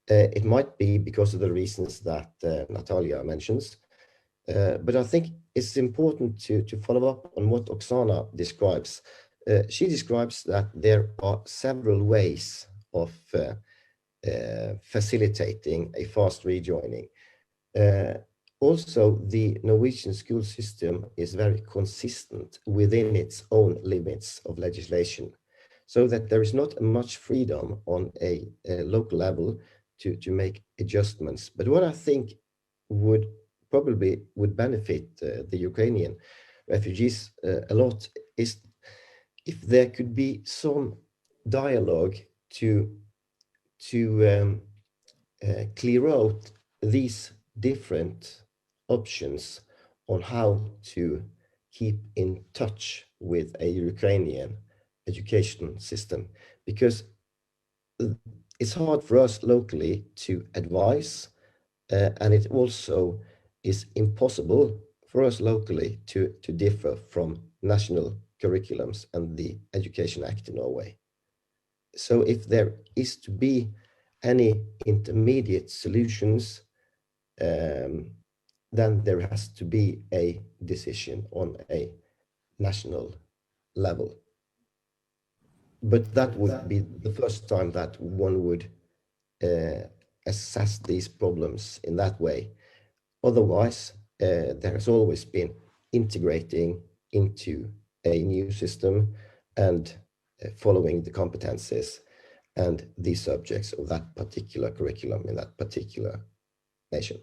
Speaker 8: It might be because of the reasons that Natalia mentions, but I think it's important to follow up on what Oksana describes. She describes that there are several ways of facilitating a fast rejoining. Also, the Norwegian school system is very consistent within its own limits of legislation. so that there is not much freedom on a local level to make adjustments. But what I think would benefit the Ukrainian refugees a lot is if there could be some dialogue to clear out these different options on how to keep in touch with a Ukrainian education system, because it's hard for us locally to advise, and it also is impossible for us locally to differ from national curriculums and the Education Act in Norway. So if there is to be any intermediate solutions, then there has to be a decision on a national level. But that would be the first time that one would assess these problems in that way. Otherwise, there has always been integrating into a new system and following the competences and the subjects of that particular curriculum in that particular nation.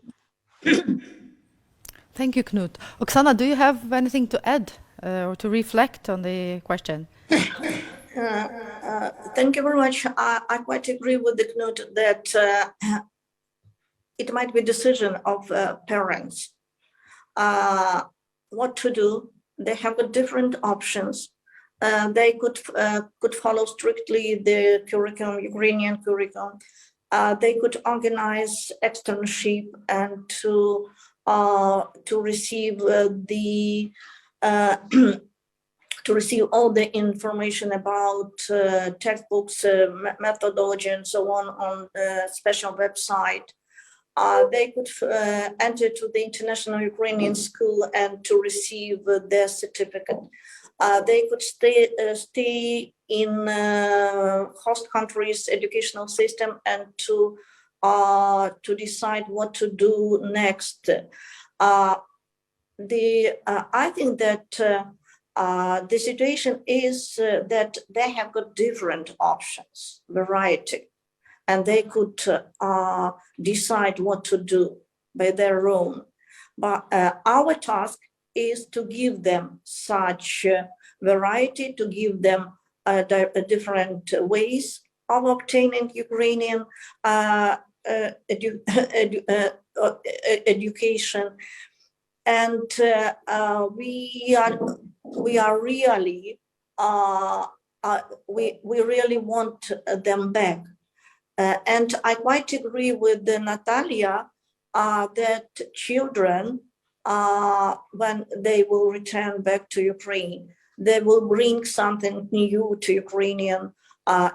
Speaker 1: Thank you, Knut. Oksana, do you have anything to add or to reflect on the question?
Speaker 10: Thank you very much. I quite agree with the Knut that it might be decision of parents what to do. They have got different options. They could follow strictly the curriculum, Ukrainian curriculum. They could organize externship and to receive to receive all the information about textbooks, methodology, and so on a special website. They could enter to the International Ukrainian School and to receive their certificate. They could stay in host countries' educational system and to decide what to do next. I think that the situation is that they have got different options, variety, and they could decide what to do by their own. But our task is to give them such variety, to give them different ways of obtaining Ukrainian education, and we really want them back. And I quite agree with Natalia that children, when they will return back to Ukraine, they will bring something new to Ukrainian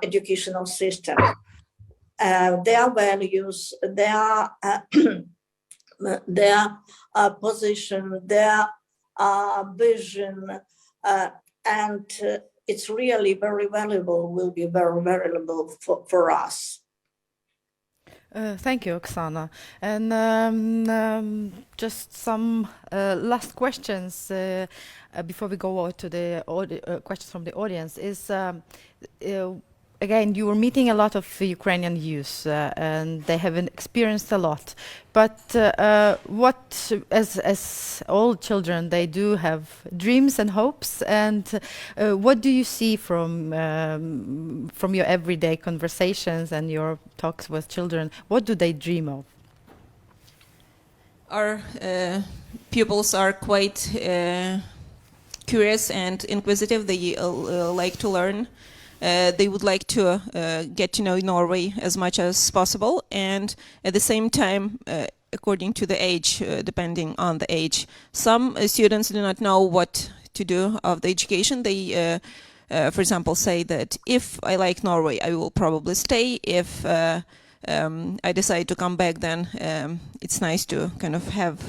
Speaker 10: educational system. Their values, their position, their vision, and it's really very valuable, will be very valuable for us.
Speaker 1: Thank you, Oksana. And just some last questions before we go on to the questions from the audience is, again, you were meeting a lot of Ukrainian youth and they have experienced a lot. But what, as all children, they do have dreams and hopes. And what do you see from your everyday conversations and your talks with children? What do they dream of?
Speaker 9: Our pupils are quite curious and inquisitive. They like to learn. They would like to get to know Norway as much as possible, and at the same time, according to the age, depending on the age, some students do not know what to do of the education. They, for example, say that if I like Norway, I will probably stay. If I decide to come back, then it's nice to kind of have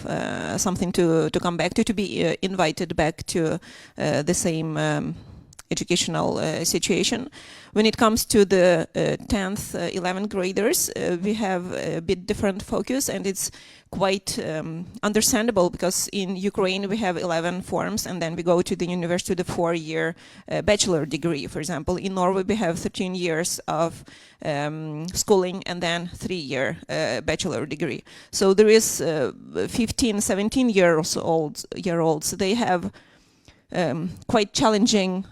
Speaker 9: something to come back to be invited back to the same educational situation. When it comes to the 10th, 11th graders, we have a bit different focus, and it's quite understandable because in Ukraine we have 11 forms and then we go to the university, the 4-year bachelor degree. For example, in Norway we have 13 years of schooling and then 3-year bachelor degree. So there is 15, 17 years olds. They have quite challenging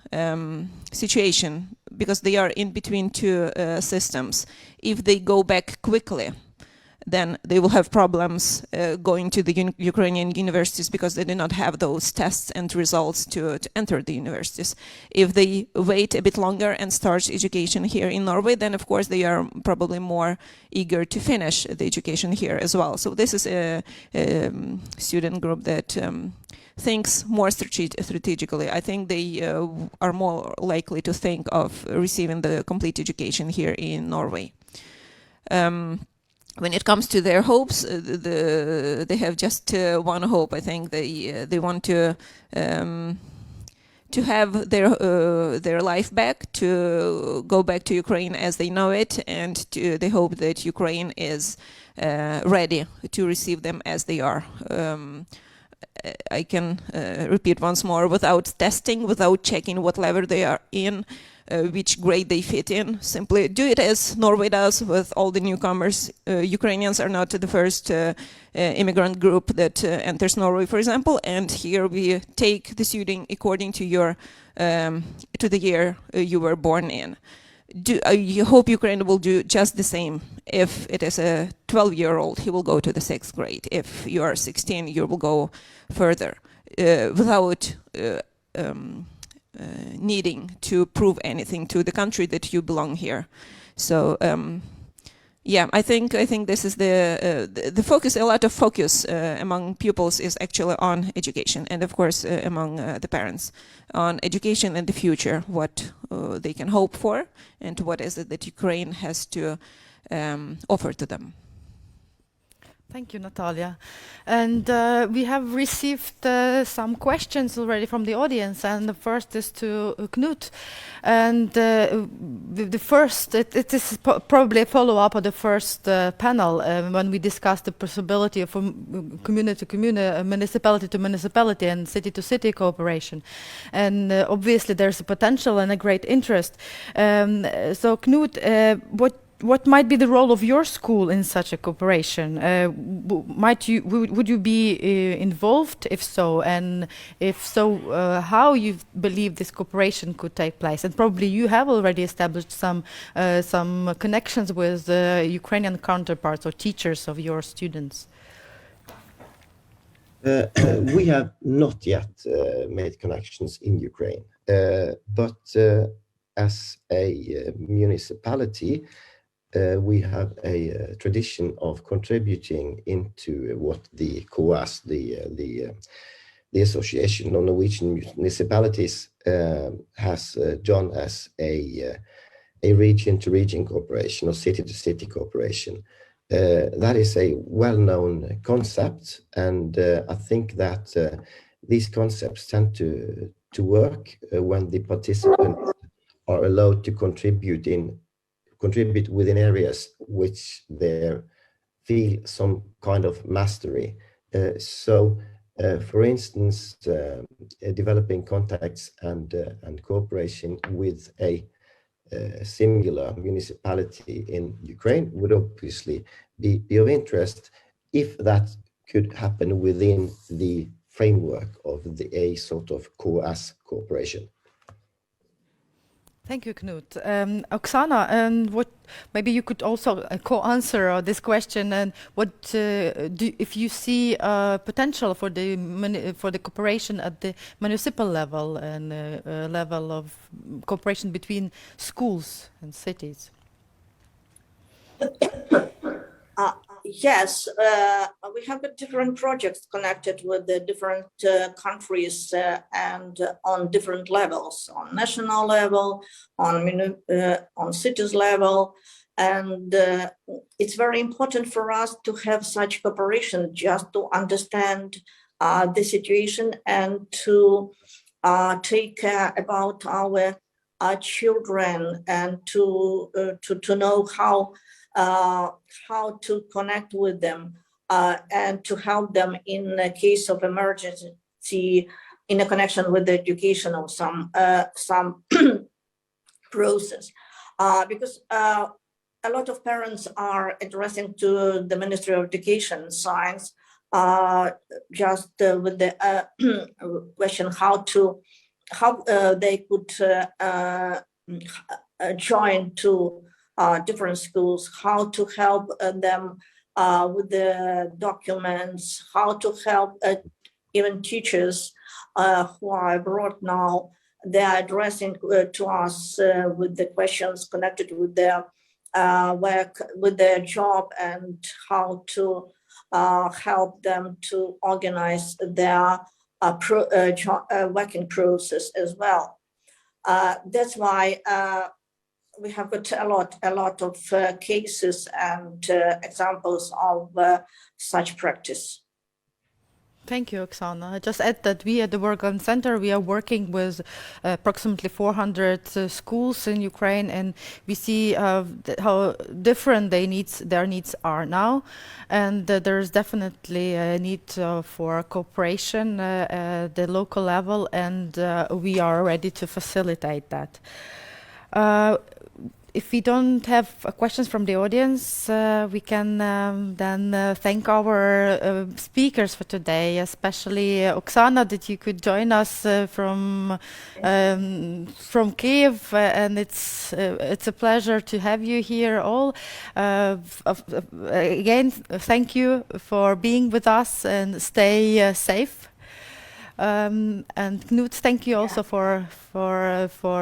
Speaker 9: situation because they are in between two systems. If they go back quickly, then they will have problems going to the Ukrainian universities because they do not have those tests and results to enter the universities. If they wait a bit longer and start education here in Norway, then of course they are probably more eager to finish the education here as well. So this is a student group that thinks more strategically. I think they are more likely to think of receiving the complete education here in Norway. When it comes to their hopes, they have just one hope. I think they want to have their life back, to go back to Ukraine as they know it, and they hope that Ukraine is ready to receive them as they are. I can repeat once more, without testing, without checking what level they are in, which grade they fit in. Simply do it as Norway does with all the newcomers. Ukrainians are not the first immigrant group that enters Norway, for example, and here we take the student according to your to the year you were born in. You hope Ukraine will do just the same. If it is a 12-year-old, he will go to the 6th grade. If you are 16, you will go further without needing to prove anything to the country that you belong here. So yeah, I think this is the focus. A lot of focus among pupils is actually on education, and of course among the parents on education and the future, what they can hope for, and what is it that Ukraine has to offer to them.
Speaker 1: Thank you, Natalia. And we have received some questions already from the audience, and the first is to Knut. And the first, it is probably a follow-up of the first panel when we discussed the possibility of community to community, municipality to municipality, and city to city cooperation. And obviously there's a potential and a great interest. So Knut, what might be the role of your school in such a cooperation? Would you be involved? If so, and if so, how you believe this cooperation could take place? And probably you have already established some connections with Ukrainian counterparts or teachers of your students.
Speaker 8: We have not yet made connections in Ukraine, but as a municipality, we have a tradition of contributing into what the COAS, the Association of Norwegian Municipalities, has done as a region-to-region cooperation or city-to-city cooperation. That is a well-known concept, and I think that these concepts tend to work when the participants are allowed to contribute within areas which they feel some kind of mastery. For instance, developing contacts and cooperation with a singular municipality in Ukraine would obviously be of interest if that could happen within the framework of a sort of COAS cooperation.
Speaker 1: Thank you, Knut. Oksana, and what maybe you could also co-answer this question. And what if you see potential for the cooperation at the municipal level and level of cooperation between schools and cities?
Speaker 10: Yes, we have different projects connected with the different countries and on different levels, on national level, on cities level. And it's very important for us to have such cooperation just to understand the situation and to take care about our children and to know how to connect with them and to help them in a case of emergency in a connection with the education or some process, because a lot of parents are addressing to the Ministry of Education and Science just with the question how they could join to different schools, how to help them with the documents, how to help even teachers who are abroad now. They are addressing to us with the questions connected with their work, with their job, and how to help them to organize their working process as well. That's why we have got a lot of cases and examples of such practice.
Speaker 1: Thank you, Oksana. I just add that we at the Bergland Center, we are working with approximately 400 schools in Ukraine, and we see how different their needs are now. And there's definitely a need for cooperation at the local level, and we are ready to facilitate that. If we don't have questions from the audience, we can then thank our speakers for today, especially Oksana, that you could join us from Kiev, and it's a pleasure to have you here all. Again, thank you for being with us, and stay safe. And Knut, thank you also for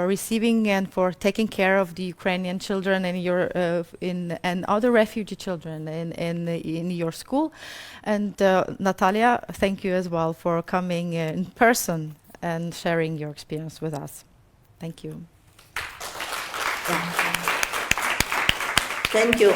Speaker 1: receiving and for taking care of the Ukrainian children and your and other refugee children in your school. And Natalia, thank you as well for coming in person and sharing your experience with us. Thank you.
Speaker 10: Thank you.